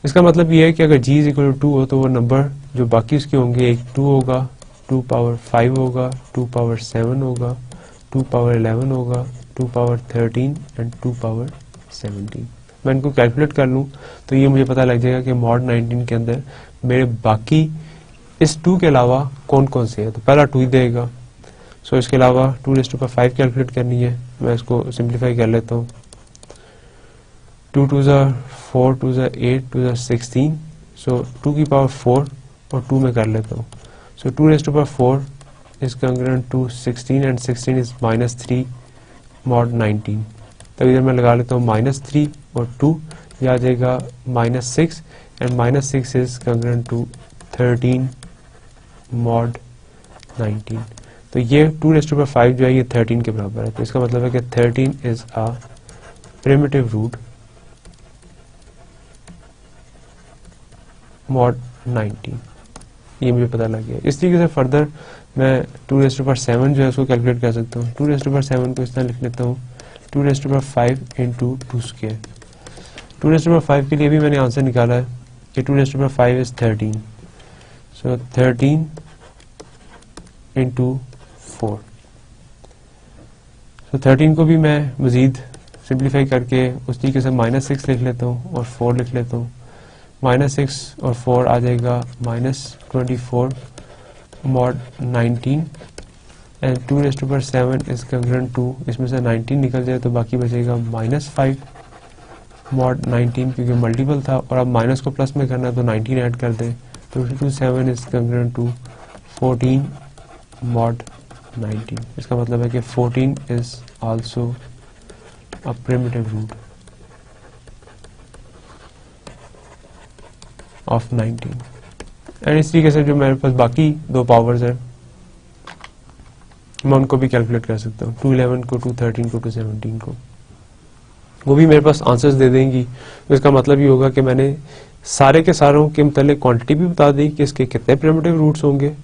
इसका मतलब ये है कि अगर g इज इक्वल टू 2 हो तो वो नंबर जो बाकी उसके होंगे, एक 2 होगा, 2 पावर 5 होगा, 2 पावर 7 होगा, 2 पावर 11 होगा, 2 पावर 13 एंड 2 पावर 17। मैं इनको कैलकुलेट कर लूँ तो ये मुझे पता लग जाएगा कि मॉड 19 के अंदर मेरे बाकी इस 2 के अलावा कौन कौन से हैं। तो पहला 2 ही देगा, सो इसके अलावा 2⁵ कैलकुलेट करनी है। मैं इसको सिंप्लीफाई कर लेता हूँ। 2 2 4, 2 8, 2 16, सो 2 की पावर 4 और 2 में कर लेता हूँ। सो 2⁴ is congruent to 16 and 16 is -3 mod 19। तब इधर मैं लगा लेता हूँ -3 और 2, यह आ जाएगा -6 and -6 is congruent to 13 mod 19। तो ये 2⁵ जो है ये 13 के बराबर है, तो इसका मतलब है कि 13 is a primitive root mod 19। ये मुझे पता लग गया। इस तरीके से फर्दर मैं 2⁵7 जो है उसको कैलकुलेट कर सकता हूँ। 2⁵7 को इस तरह लिख लेता हूँ 2⁵5 इंटू 2 स्क्वायर। 2⁵5 के लिए भी मैंने आंसर निकाला है कि 2⁵5 इज 13, सो 13 इंटू 4। तो 13 को भी मैं मजीद सिंप्लीफाई करके उस तरीके से -6 लिख लेता हूँ और 4 लिख लेता हूँ। -6 और 4 आ जाएगा -24 mod 19 and 2⁵7 is congruent to, इसमें से 19 निकल जाए तो बाकी बचेगा -5 mod 19 क्योंकि मल्टीपल था, और अब माइनस को प्लस में करना है तो 19 ऐड कर दें, तो 2⁵7 इज congruent टू 14 mod 19। इसका मतलब है कि 14 is also a primitive root of 19। And इस तरीके से जो मेरे पास बाकी 2 पावर्स हैं मैं उनको भी कैलकुलेट कर सकता हूँ, 211 को, 213 को, 217 को, वो भी मेरे पास आंसर्स दे देंगी। तो इसका मतलब ये होगा कि मैंने सारे के सारों के मतलब क्वांटिटी भी बता दी कि इसके कितने प्रिमिटिव रूट्स होंगे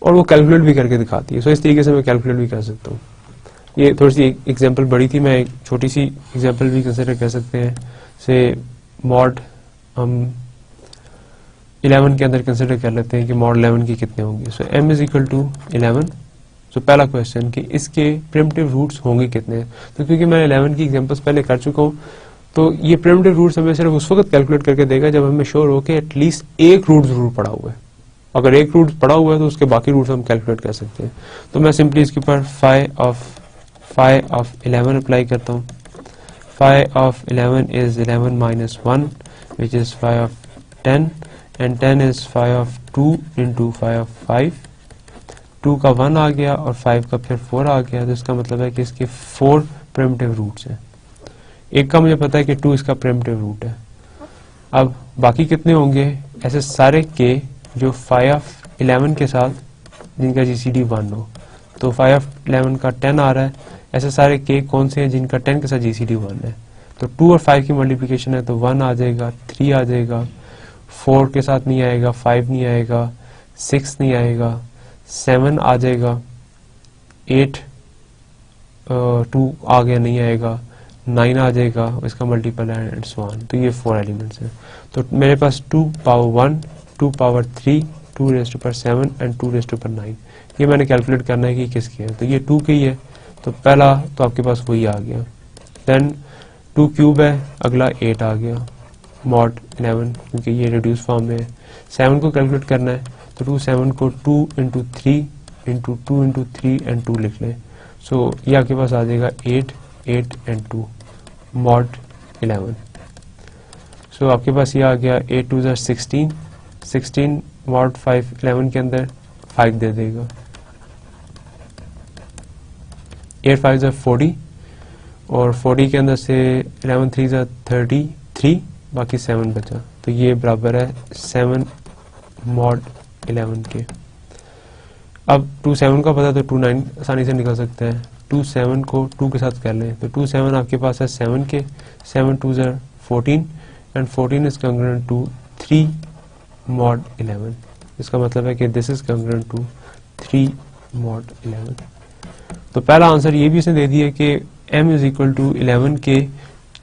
और वो कैलकुलेट भी करके दिखाती है। सो इस तरीके से मैं कैलकुलेट भी कर सकता हूँ। ये थोड़ी सी एग्जांपल बड़ी थी, मैं एक छोटी सी एग्जांपल भी कंसिडर कर सकते हैं। से मॉड हम 11 के अंदर कंसिडर कर लेते हैं कि मॉड 11 के कितने होंगे। सो m इज इक्वल टू 11। सो पहला क्वेश्चन कि इसके प्रिमिटिव रूट्स होंगे कितने, तो क्योंकि मैं 11 की एग्जांपल्स पहले कर चुका हूँ तो ये प्रिमिटिव रूट्स हमें सिर्फ उस वक्त कैलकुलेट करके देगा जब हमें श्योर हो कि एटलीस्ट एक रूट जरूर पड़ा हुआ है। अगर एक रूट पड़ा हुआ है तो उसके बाकी रूट्स हम कैलकुलेट कर सकते हैं। तो मैं सिंपली इसके ऊपर phi of 11 अप्लाई करता हूँ। phi of 11 is 11 minus 1 which is phi of 10 and 10 is phi of 2 into phi of 5। 2 का 1 आ गया और 5 का फिर 4 आ गया, तो इसका मतलब है कि इसके 4 प्रिमिटिव रूट्स हैं। एक का मुझे पता है कि 2 इसका प्रिमिटिव रूट है। अब बाकी कितने होंगे, ऐसे सारे के जो phi of 11 के साथ जिनका GCD 1 हो, तो phi of 11 का 10 आ रहा है। ऐसे सारे के कौन से हैं जिनका 10 के साथ GCD 1 है, तो 2 और 5 की मल्टीप्लिकेशन है तो 1 आ जाएगा, 3 आ जाएगा, 4 के साथ नहीं आएगा, 5 नहीं आएगा, 6 नहीं आएगा, 7 आ जाएगा, 8 2 आ गया नहीं आएगा, 9 आ जाएगा, इसका मल्टीपल है एंड सो ऑन। तो ये 4 एलिमेंट्स हैं। तो मेरे पास 2 पावर 1, 2 पावर 3, 2⁵7 एंड 2⁵9 ये मैंने कैलकुलेट करना है कि किसके है। तो ये 2 के ही है, तो पहला तो आपके पास वही आ गया। देन 2 क्यूब है, अगला 8 आ गया मॉड 11 क्योंकि ये रिड्यूस फॉर्म में है। 7 को कैलकुलेट करना है तो 7 को 2 इंटू 3 इंटू 2 इंटू 3 एंड 2 लिख लें। सो ये आपके पास आ जाएगा 8, 8 एंड 2 मॉड 11। सो आपके पास ये आ गया 8 2 16, 16 मॉड 5 11 के अंदर 5 दे देगा, 8 5 40 और 40 के अंदर से 11 3 33, बाकी 7 बचा, तो ये बराबर है 7 मॉड 11 के। अब 2 7 का पता तो 2 9 आसानी से निकल सकता है। 2 7 को 2 के साथ कर लें तो 2 7 आपके पास है 7 के, 7 2s are 14 and 14 is congruent to 3 mod 11। इसका मतलब है कि this is congruent to 3 mod 11। तो पहला आंसर ये भी इसने दे दिया कि m इज इक्वल टू 11 के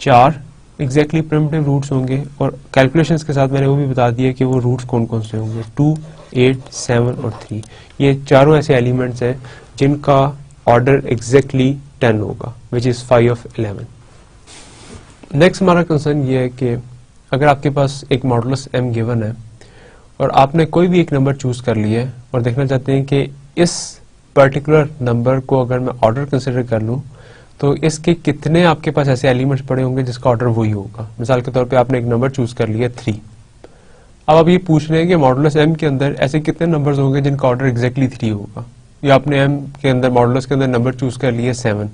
4 एग्जैक्टली प्रिमिटिव रूट्स होंगे, और कैलकुलेशंस के साथ मैंने वो भी बता दिया कि वो रूट्स कौन कौन से होंगे, 2 8 7 और 3। ये चारों ऐसे एलिमेंट्स हैं जिनका ऑर्डर एग्जैक्टली 10 होगा, विच इज 5 of 11। नेक्स्ट हमारा कंसर्न ये है कि अगर आपके पास एक मॉडुलस m गिवन है और आपने कोई भी एक नंबर चूज कर लिया है और देखना चाहते हैं कि इस पर्टिकुलर नंबर को अगर मैं ऑर्डर कंसिडर कर लूं तो इसके कितने आपके पास ऐसे एलिमेंट्स पड़े होंगे जिसका ऑर्डर वही होगा। मिसाल के तौर पे आपने एक नंबर चूज कर लिया 3। अब आप ये पूछ रहे हैं कि मॉडुलस m के अंदर ऐसे कितने नंबर्स होंगे जिनका ऑर्डर एग्जैक्टली 3 होगा, या आपने m के अंदर मॉडुलस के अंदर नंबर चूज कर लिया 7।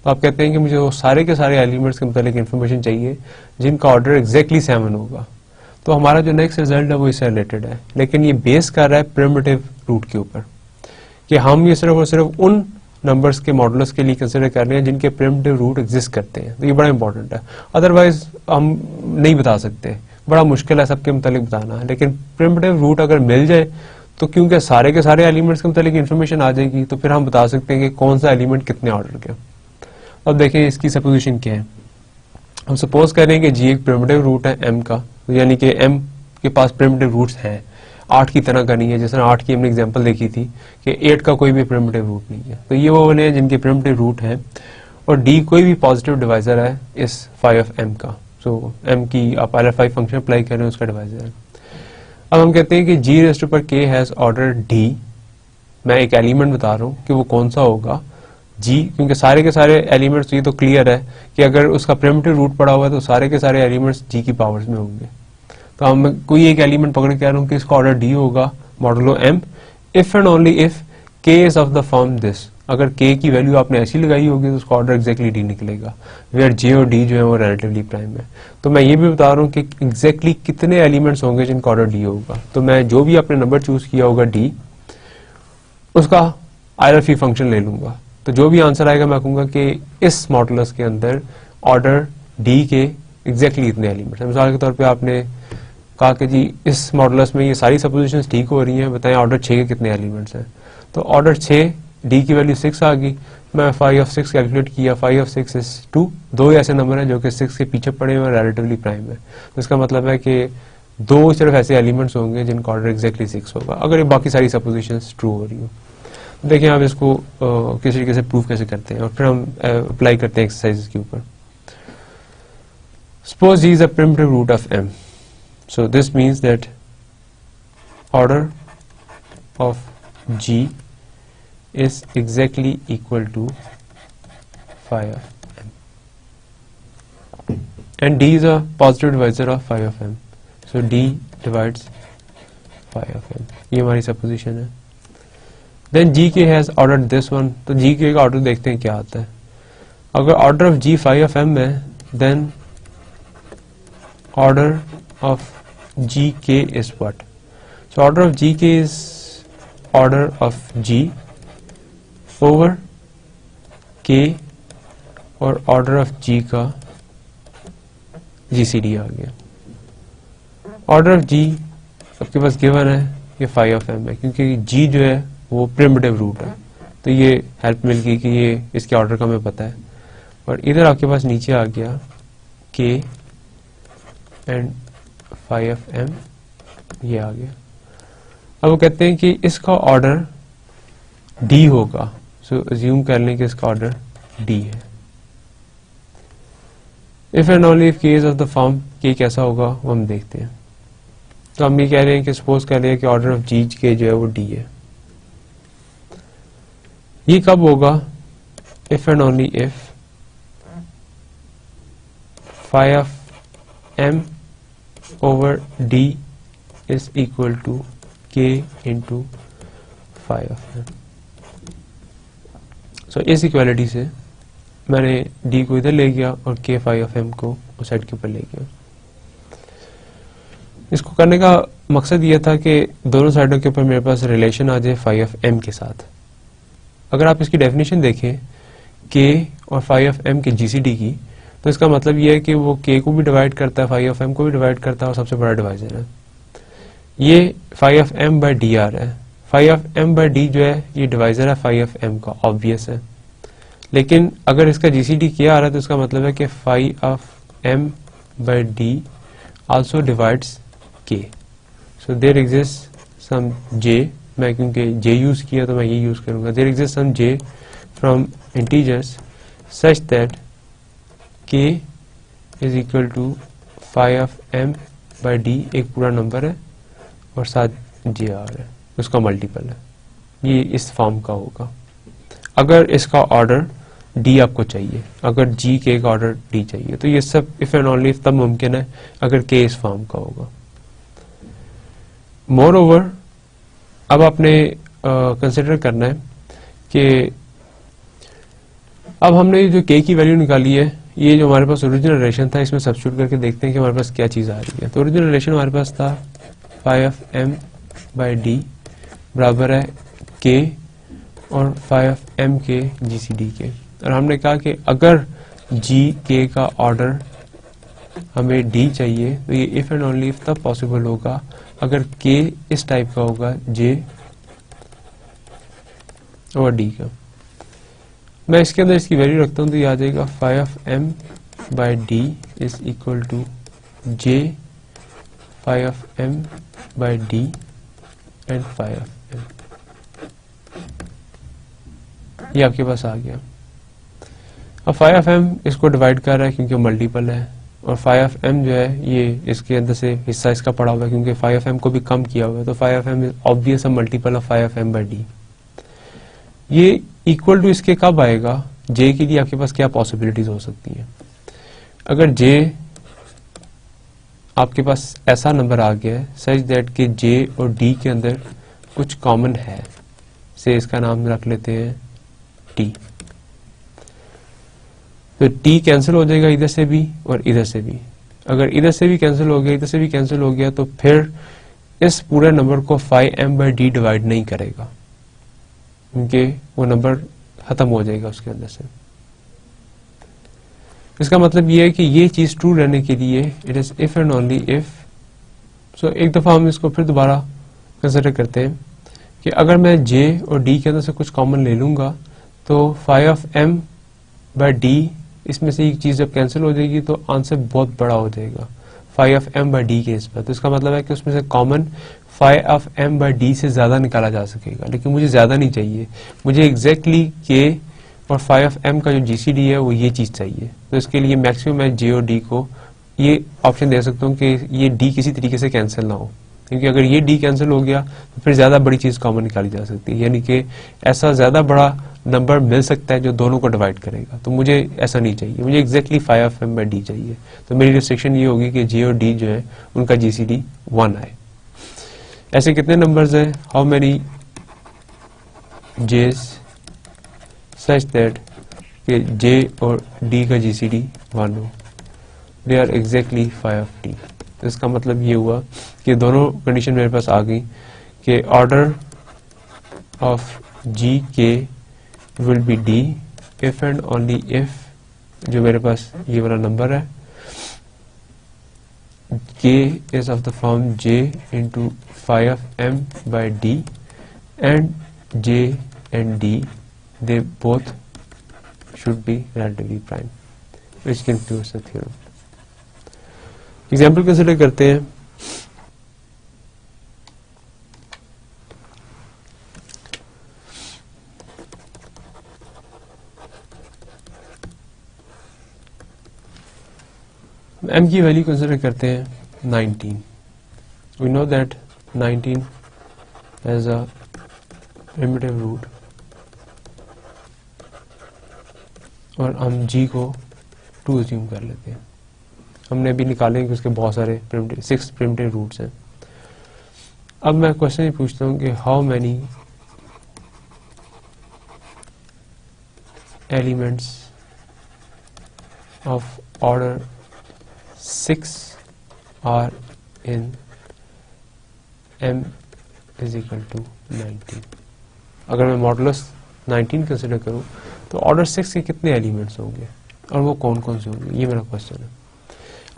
तो आप कहते हैं कि मुझे वो सारे के सारे एलिमेंट्स के मुतालिक इन्फॉर्मेशन चाहिए जिनका ऑर्डर एग्जैक्टली 7 होगा। तो हमारा जो नेक्स्ट रिजल्ट है वो इससे रिलेटेड है, लेकिन ये बेस कर रहा है प्रिमिटिव रूट के ऊपर कि हम ये सिर्फ और सिर्फ उन नंबर्स के मॉडुलस के लिए कंसिडर कर रहे हैं जिनके प्रिमिटिव रूट एग्जिस्ट करते हैं। तो ये बड़ा इंपॉर्टेंट है, अदरवाइज हम नहीं बता सकते, बड़ा मुश्किल है सबके मुतालिक बताना। लेकिन प्रिमिटिव रूट अगर मिल जाए तो क्योंकि सारे के सारे एलिमेंट्स के मुतालिक इन्फॉर्मेशन आ जाएगी, तो फिर हम बता सकते हैं कि कौन सा एलिमेंट कितने ऑर्डर के। अब देखें इसकी सपोजिशन क्या है। हम सपोज करें कि जी एक प्रिमिटिव रूट है m का, यानी कि m के पास प्रिमिटिव रूट्स हैं, 8 की तरह का नहीं है। जैसे 8 की हमने एग्जांपल देखी थी कि 8 का कोई भी प्रिमिटिव रूट नहीं है। तो ये वो वाले हैं जिनके प्रिमिटिव रूट है, और d कोई भी पॉजिटिव डिवाइजर है इस 5 of m का। सो m की आप LFI फंक्शन अप्लाई करें, उसका डिवाइजर है। अब हम कहते हैं कि g raise to power k has order d। मैं एक एलिमेंट बता रहा हूँ कि वो कौन सा होगा g, क्योंकि सारे के सारे एलिमेंट्स, ये तो क्लियर है कि अगर उसका प्रिमिटिव रूट पड़ा हुआ है तो सारे के सारे एलिमेंट्स g की पावर्स में होंगे। तो हम कोई एक एलिमेंट पकड़ के कह रहा हूँ कि इसका ऑर्डर d होगा modulo m if and only if k is of the form this. अगर k की वैल्यू आपने ऐसी लगाई होगी तो उसका ऑर्डर एग्जैक्टली d निकलेगा, वेयर j और d जो है वो रिलेटिवली प्राइम है। तो मैं ये भी बता रहा हूँ कि एग्जैक्टली कितने एलिमेंट्स होंगे जिनका ऑर्डर d होगा। तो मैं जो भी आपने नंबर चूज किया होगा d, उसका IRFE फंक्शन ले लूंगा। तो जो भी आंसर आएगा मैं कहूंगा कि इस मॉडुलस के अंदर ऑर्डर d के एग्जैक्टली इतने एलिमेंट्स हैं। मिसाल के तौर पे आपने कहा कि जी इस मॉडुलस में ये सारी सपोजिशंस ठीक हो रही हैं, बताएं ऑर्डर 6 के कितने एलिमेंट्स हैं। तो ऑर्डर 6 d की वैल्यू 6 आ गई। मैं 5 of 6 कैलकुलेट किया, 5 of 6 इज 2। दो ऐसे नंबर हैं जो कि 6 के पीछे पड़े हुए हैं, रिलेटिवली प्राइम है। तो इसका मतलब है कि दो सिर्फ ऐसे एलिमेंट्स होंगे जिनका ऑर्डर एग्जैक्टली 6 होगा, अगर ये बाकी सारी सपोजिशंस ट्रू हो रही हो। देखिए आप इसको किस तरीके से प्रूव कैसे करते हैं, और फिर हम अप्लाई करते हैं एक्सरसाइजेस के ऊपर। Suppose g is a primitive root of m, so this means that order of g is exactly equal to 5 of m, and d is a positive divisor of 5 of m, so d divides 5 of m। ये हमारी supposition है। Then g has ordered this one, तो g का order देखते हैं क्या आता है। अगर order of g 5 of m है, then order of gk is what? So order of gk is order of g over k, और order of g का gcd आ गया। order of g आपके पास गिवन है ये 5 of m है, क्योंकि g जो है वो प्रिमिटिव रूट है। तो ये हेल्प मिल गई कि ये इसके ऑर्डर का हमें पता है। और इधर आपके पास नीचे आ गया k एंड 5 of m, ये आ गया। अब वो कहते हैं कि इसका ऑर्डर d होगा। सो अज्यूम कर लें कि इसका ऑर्डर d है। If and only if k is of the form, k कैसा होगा वो हम देखते हैं। तो हम ये कह रहे हैं कि सपोज कर रहे हैं कि ऑर्डर ऑफ g के जो है वो d है। ये कब होगा? If and only if 5 of m over d is equal to k into 5 of m। So इस इक्वालिटी से मैंने d को इधर ले गया और k 5 of m को उस साइड के ऊपर ले गया। इसको करने का मकसद ये था कि दोनों साइडों के ऊपर मेरे पास रिलेशन आ जाए 5 of m के साथ। अगर आप इसकी डेफिनेशन देखें k और phi of m के GCD की, तो इसका मतलब ये है कि वो k को भी डिवाइड करता है, phi of m को भी डिवाइड करता है और सबसे बड़ा डिवाइजर है। ये phi of m by dr है। phi of m by d जो है ये डिवाइजर है phi of m का, ऑब्वियस है। लेकिन अगर इसका GCD क्या आ रहा है तो इसका मतलब है कि phi of m by d also divides k. So there exists some j, मैं क्योंकि j यूज किया तो मैं ये यूज करूंगा। There exists some j from integers such that k is equal to phi of m by d, एक पूरा number है और साथ j आ रहा है, उसका मल्टीपल है। ये इस फॉर्म का होगा। अगर इसका ऑर्डर d आपको चाहिए, अगर g के का ऑर्डर d चाहिए, तो ये सब इफ एंड ओनली तब मुमकिन है अगर k इस फॉर्म का होगा। मोर ओवर अब आपने कंसिडर करना है कि अब हमने जो k की वैल्यू निकाली है, ये जो हमारे पास ओरिजिनल रिलेशन था इसमें सब्स्टिट्यूट करके देखते हैं कि हमारे पास क्या चीज आ रही है। तो ओरिजिनल रिलेशन हमारे पास था phi of m by d बराबर है k और phi of m के GCD के, और हमने कहा कि अगर g k का ऑर्डर हमें d चाहिए तो ये इफ एंड ओनली इफ तब पॉसिबल होगा अगर k इस टाइप का होगा j और d का। मैं इसके अंदर इसकी वैल्यू रखता हूं तो ये आ जाएगा phi of m by d is equal to j phi of m by d and phi of m। ये आपके पास आ गया। अब phi of m इसको डिवाइड कर रहा है क्योंकि मल्टीपल है, और phi of m जो है ये इसके अंदर से हिस्सा इसका पड़ा हुआ है क्योंकि phi of m को भी कम किया हुआ है, तो phi of m ऑब्वियस है multiple of phi of m by d। ये इक्वल टू इसके कब आएगा? j के लिए आपके पास क्या पॉसिबिलिटीज हो सकती हैं? अगर j आपके पास ऐसा नंबर आ गया है सच दैट कि j और d के अंदर कुछ कॉमन है, से इसका नाम रख लेते हैं t, तो t कैंसिल हो जाएगा इधर से भी और इधर से भी। अगर इधर से भी कैंसिल हो गया, इधर से भी कैंसिल हो गया, तो फिर इस पूरे नंबर को phi m by d divide नहीं करेगा क्योंकि वो नंबर खत्म हो जाएगा उसके अंदर से। इसका मतलब ये है कि ये चीज ट्रू रहने के लिए it is if and only if. So एक दफा हम इसको फिर दोबारा कंसिडर करते हैं कि अगर मैं j और d के अंदर से कुछ कॉमन ले लूंगा तो phi of m by d इसमें से एक चीज जब कैंसिल हो जाएगी तो आंसर बहुत बड़ा हो जाएगा phi of m by d के इस पर। तो इसका मतलब है कि उसमें से common phi of m by d से ज्यादा निकाला जा सकेगा, लेकिन मुझे ज्यादा नहीं चाहिए, मुझे एग्जैक्टली k और phi of m का जो GCD है वो ये चीज चाहिए। तो इसके लिए मैक्सिमम मैं j और d को ये ऑप्शन दे सकता हूँ कि ये d किसी तरीके से कैंसिल ना हो, क्योंकि अगर ये d कैंसिल हो गया तो फिर ज्यादा बड़ी चीज कॉमन निकाली जा सकती है, यानी कि ऐसा ज्यादा बड़ा नंबर मिल सकता है जो दोनों को डिवाइड करेगा। तो मुझे ऐसा नहीं चाहिए, मुझे exactly phi of m by d चाहिए। तो मेरी रिस्ट्रिक्शन ये होगी कि j और d जो है उनका GCD 1 आए। ऐसे कितने नंबर्स हैं? How many j's such that कि j और d का GCD 1 हो, they are exactly phi of d। तो इसका मतलब ये हुआ कि दोनों कंडीशन मेरे पास आ गई कि order of g k will be d if and only if जो मेरे पास ये वाला नंबर है k is of the form j into phi of m by d and j and d they both should be relatively prime, which concludes the theorem. Example consider करते हैं। m की value consider करते हैं 19। We know that 19 has a primitive root और हम g को 2 assume कर लेते हैं। हमने अभी निकाले कि उसके बहुत सारे 6 प्रिमिटिव रूट्स हैं। अब मैं क्वेश्चन ये पूछता हूँ कि how many elements of order 6 are in m is equal to 19। अगर मैं मॉडुलस 19 कंसिडर करूँ तो ऑर्डर 6 के कितने एलिमेंट्स होंगे और वो कौन कौन से होंगे, ये मेरा क्वेश्चन है।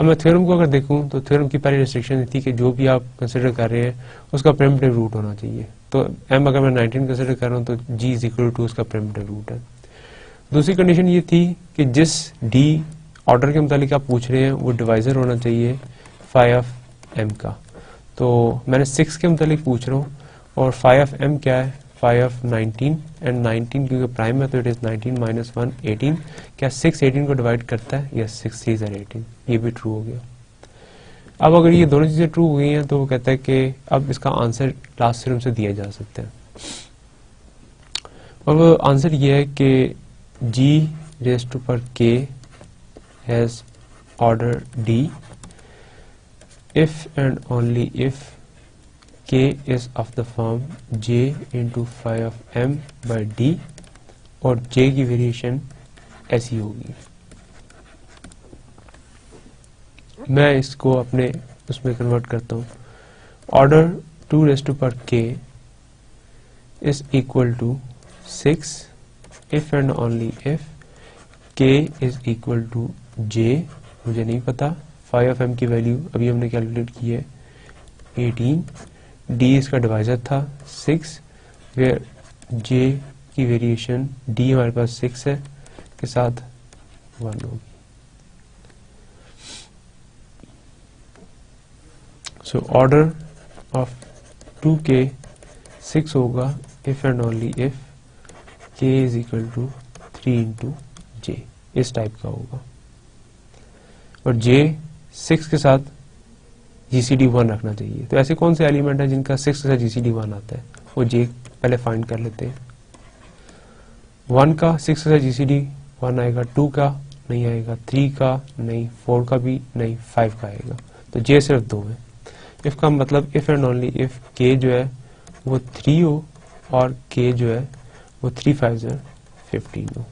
अब मैं थ्योरम को अगर देखूं तो थ्योरम की पहली रिस्ट्रिक्शन थी कि जो भी आप कंसिडर कर रहे हैं उसका प्रिमिटिव रूट होना चाहिए। तो m अगर मैं 19 कंसिडर कर रहा हूँ तो g इज इक्वल टू उसका प्रिमिटिव रूट है। दूसरी कंडीशन ये थी कि जिस d ऑर्डर के मुतालिक आप पूछ रहे हैं वो डिवाइजर होना चाहिए फाई ऑफ m का। तो मैंने 6 के मुतालिक पूछ रहा हूँ और फाई ऑफ m क्या है, फाई ऑफ 19 एंड 19 क्योंकि प्राइम है तो इट इज 19 माइनस 1 18। क्या 6 18 को डिवाइड करता है? यस, 6 3 आर 18, ये भी ट्रू हो गया। अब अगर ये दोनों चीजें ट्रू हो गई हैं तो वो कहता है कि अब इसका आंसर लास्ट थ्योरम से दिया जा सकता है और वो आंसर ये है कि g raise to power k has order d if and only if k is of the form j into phi of m by d और j की वेरिएशन ऐसी होगी। मैं इसको अपने उसमें कन्वर्ट करता हूँ। Order 2 raise to power k is equal to 6 if and only if k is equal to j, मुझे नहीं पता, फाई ऑफ m की वैल्यू अभी हमने कैलकुलेट की है 18, d इसका डिवाइजर था 6 वेयर j की वेरिएशन d हमारे पास 6 है के साथ 1 होगी। सो ऑर्डर ऑफ 2k 6 होगा if and only if k is equal to 3 into j, इस टाइप का होगा और j 6 के साथ GCD 1 रखना चाहिए। तो ऐसे कौन से एलिमेंट है जिनका 6 के साथ GCD 1 आता है, वो j पहले फाइंड कर लेते हैं। 1 का 6 के साथ GCD 1 आएगा, 2 का नहीं आएगा, 3 का नहीं, 4 का भी नहीं, 5 का आएगा। तो j सिर्फ 2 है। इफ का मतलब if and only if k जो है वो 3 हो और k जो है वो 3 5 15 हो।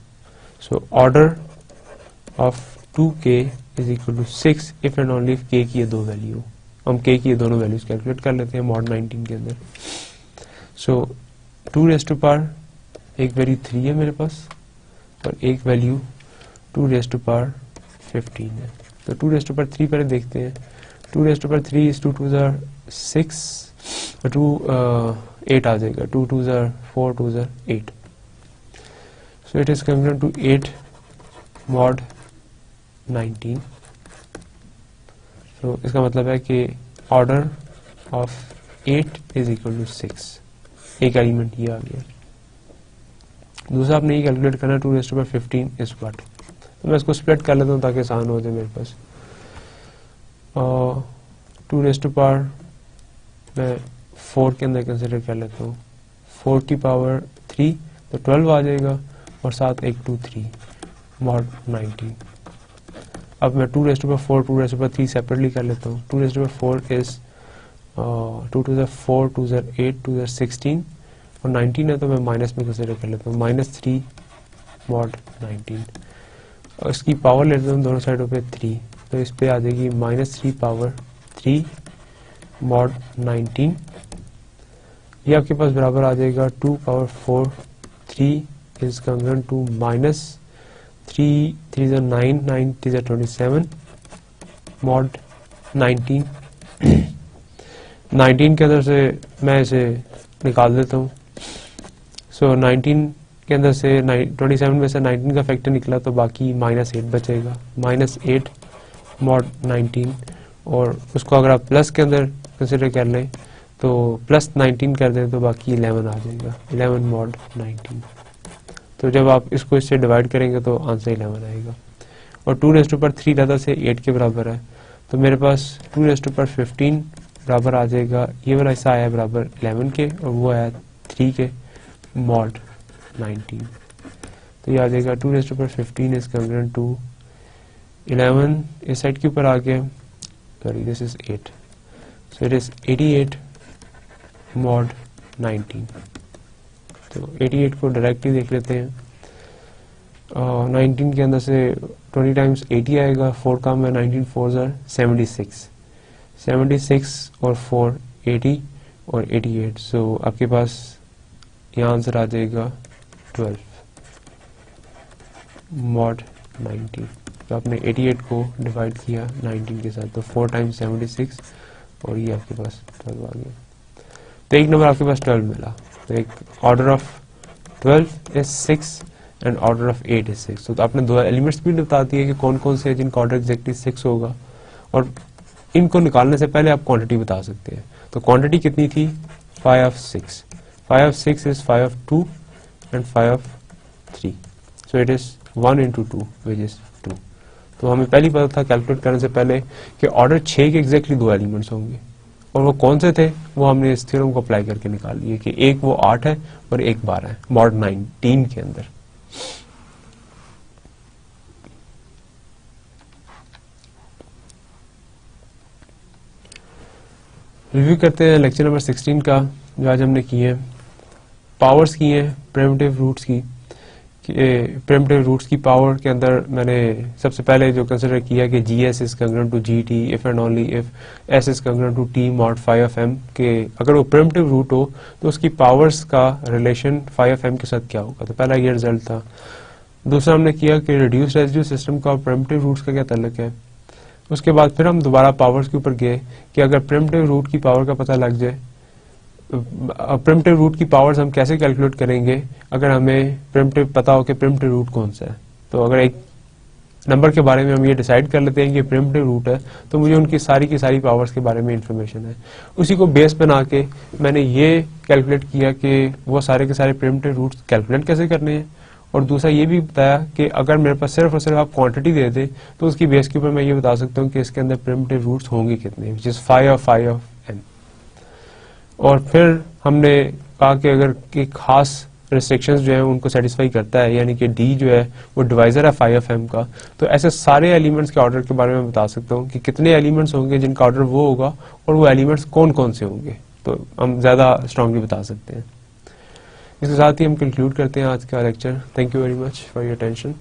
So order of 2k is equal to 6 if and only if k की ये दो वैल्यू हो। हम k की ये दोनों वैल्यूज कैलकुलेट कर लेते हैं मॉड 19 के अंदर। सो 2 रेज़ टू पावर एक वैल्यू 3 है मेरे पास और एक वैल्यू 2 रेज़ टू पावर 15 है। तो 2 रेज़ टू पावर 3 पहले देखते हैं। 2 रेज़ टू पावर 3 इज 2 2 6 और 2 8 आ जाएगा, 2 2 4 2 8। So it is coming to 8 mod 19। तो इसका मतलब है कि order of 8 is equal to 6। एक एलिमेंट ये आ गया। दूसरा आपने ये कैलकुलेट करना 2 raise to power 15 is what. तो मैं इसको स्प्लिट कर लेता हूँ ताकि आसान हो जाए मेरे पास। 2 रेज़ टू पावर मैं 4 के अंदर कंसिडर कर लेता हूँ। 4 की पावर 3 तो 12 आ जाएगा और साथ एक 2 3 मॉड 19। अब मैं 2 raise to power 4 2 raise to power 3 separately कर लेता हूँ। 2 रेज़ टू पावर 4 इज 2 2 4 2 8 2 16 और 19 है तो मैं माइनस में कंसिडर कर लेता हूँ, -3 मॉड 19 और इसकी पावर लेता हूँ दोनों साइडों पे 3 तो इस पे आ जाएगी -3 पावर 3 मॉड 19। ये आपके पास बराबर आ जाएगा 2 power 4 3 is congruent to -3 3 9 9 3 27 mod 19। 19 के अंदर से मैं इसे निकाल देता हूँ। सो 19 के अंदर से 27 में से 19 का फैक्टर निकला तो बाकी -8 बचेगा, -8 मॉड 19 और उसको अगर आप प्लस के अंदर कंसिडर कर लें तो +19 कर दें तो बाकी 11 आ जाएगा, 11 मॉड 19। तो जब आप इसको इससे डिवाइड करेंगे तो आंसर 11 आएगा और 2 रेज़ टू पावर 3 ज़्यादा से 8 के बराबर है तो मेरे पास 2 रेज़ टू पावर 15 बराबर आ जाएगा, ये वाला हिस्सा आया बराबर 11 के और वो आया 3 के मॉड 19। तो ये आ जाएगा 2 raise to power 15 is congruent to 11 इस साइड के ऊपर आ गया, sorry this is 8 so it is 88 mod 19। तो 88 को डायरेक्टली देख लेते हैं। 19 के अंदर से 20 टाइम्स 80 आएगा, 4 का में 19 4 76 76 और 4 80 और 88। सो आपके पास यहाँ आंसर आ जाएगा 12 mod 19, तो आपने 88 को डिवाइड किया 19 के साथ, तो 4 टाइम्स 76 और ये आपके पास 12 आ गया। तो एक नंबर आपके पास 12 मिला। तो एक order of 12 is 6 and order of 8 is 6। तो आपने दो एलिमेंट्स भी बता दिए कि कौन कौन से हैं जिनका ऑर्डर एग्जैक्टली 6 होगा, और इनको निकालने से पहले आप क्वांटिटी बता सकते हैं। तो क्वांटिटी कितनी थी? 5 of 6। 5 of 6 is 5 of 2 and 5 of 3, so it is 1 into 2 which is 2। तो हमें पहले पता था कैलकुलेट करने से पहले कि ऑर्डर 6 के एग्जैक्टली दो एलिमेंट्स होंगे, और वो कौन से थे वो हमने इस थ्योरम को अप्लाई करके निकाल लिए कि एक वो 8 है और एक 12 है मॉड 19 के अंदर। रिव्यू करते हैं लेक्चर नंबर 16 का, जो आज हमने किए हैं। पावर्स की हैं प्रिमिटिव रूट्स की। प्रिमिटिव रूट्स की पावर के अंदर मैंने सबसे पहले जो कंसिडर किया कि g s is congruent to g t if and only if s is congruent to t mod 5 of m, के अगर वो प्रिमिटिव रूट हो तो उसकी पावर्स का रिलेशन 5 ऑफ एम के साथ क्या होगा। तो पहला ये रिजल्ट था। दूसरा हमने किया कि रिड्यूस रेजिड्यू सिस्टम का और प्रिमिटिव रूट्स का क्या ताल्लुक है। उसके बाद फिर हम दोबारा पावर्स के ऊपर गए कि अगर प्रिमिटिव रूट की पावर का पता लग जाए, प्रिमिटिव रूट की पावर्स हम कैसे कैलकुलेट करेंगे अगर हमें प्रिमिटिव पता हो कि प्रिमिटिव रूट कौन सा है। तो अगर एक नंबर के बारे में हम ये डिसाइड कर लेते हैं कि प्रिमिटिव रूट है, तो मुझे उनकी सारी की सारी पावर्स के बारे में इंफॉर्मेशन है। उसी को बेस बना के मैंने ये कैलकुलेट किया कि वो सारे के सारे प्रिमिटिव रूट्स कैलकुलेट कैसे करने हैं, और दूसरा ये भी बताया कि अगर मेरे पास सिर्फ और सिर्फ आप क्वांटिटी दे दे तो उसकी बेस के ऊपर मैं ये बता सकता हूँ कि इसके अंदर प्रिमिटिव रूट्स होंगे कितने, विच इज 5 ऑफ n। और फिर हमने कहा कि अगर कि खास रिस्ट्रिक्शंस जो है उनको सेटिस्फाई करता है, यानी कि d जो है वो डिवाइजर है 5 ऑफ m का, तो ऐसे सारे एलिमेंट्स के ऑर्डर के बारे में बता सकता हूँ कि कितने एलिमेंट्स होंगे जिनका ऑर्डर वो होगा और वो एलिमेंट्स कौन कौन से होंगे, तो हम ज्यादा स्ट्रांगली बता सकते हैं। इसके साथ ही हम कंक्लूड करते हैं आज का lecture. Thank you very much for your attention.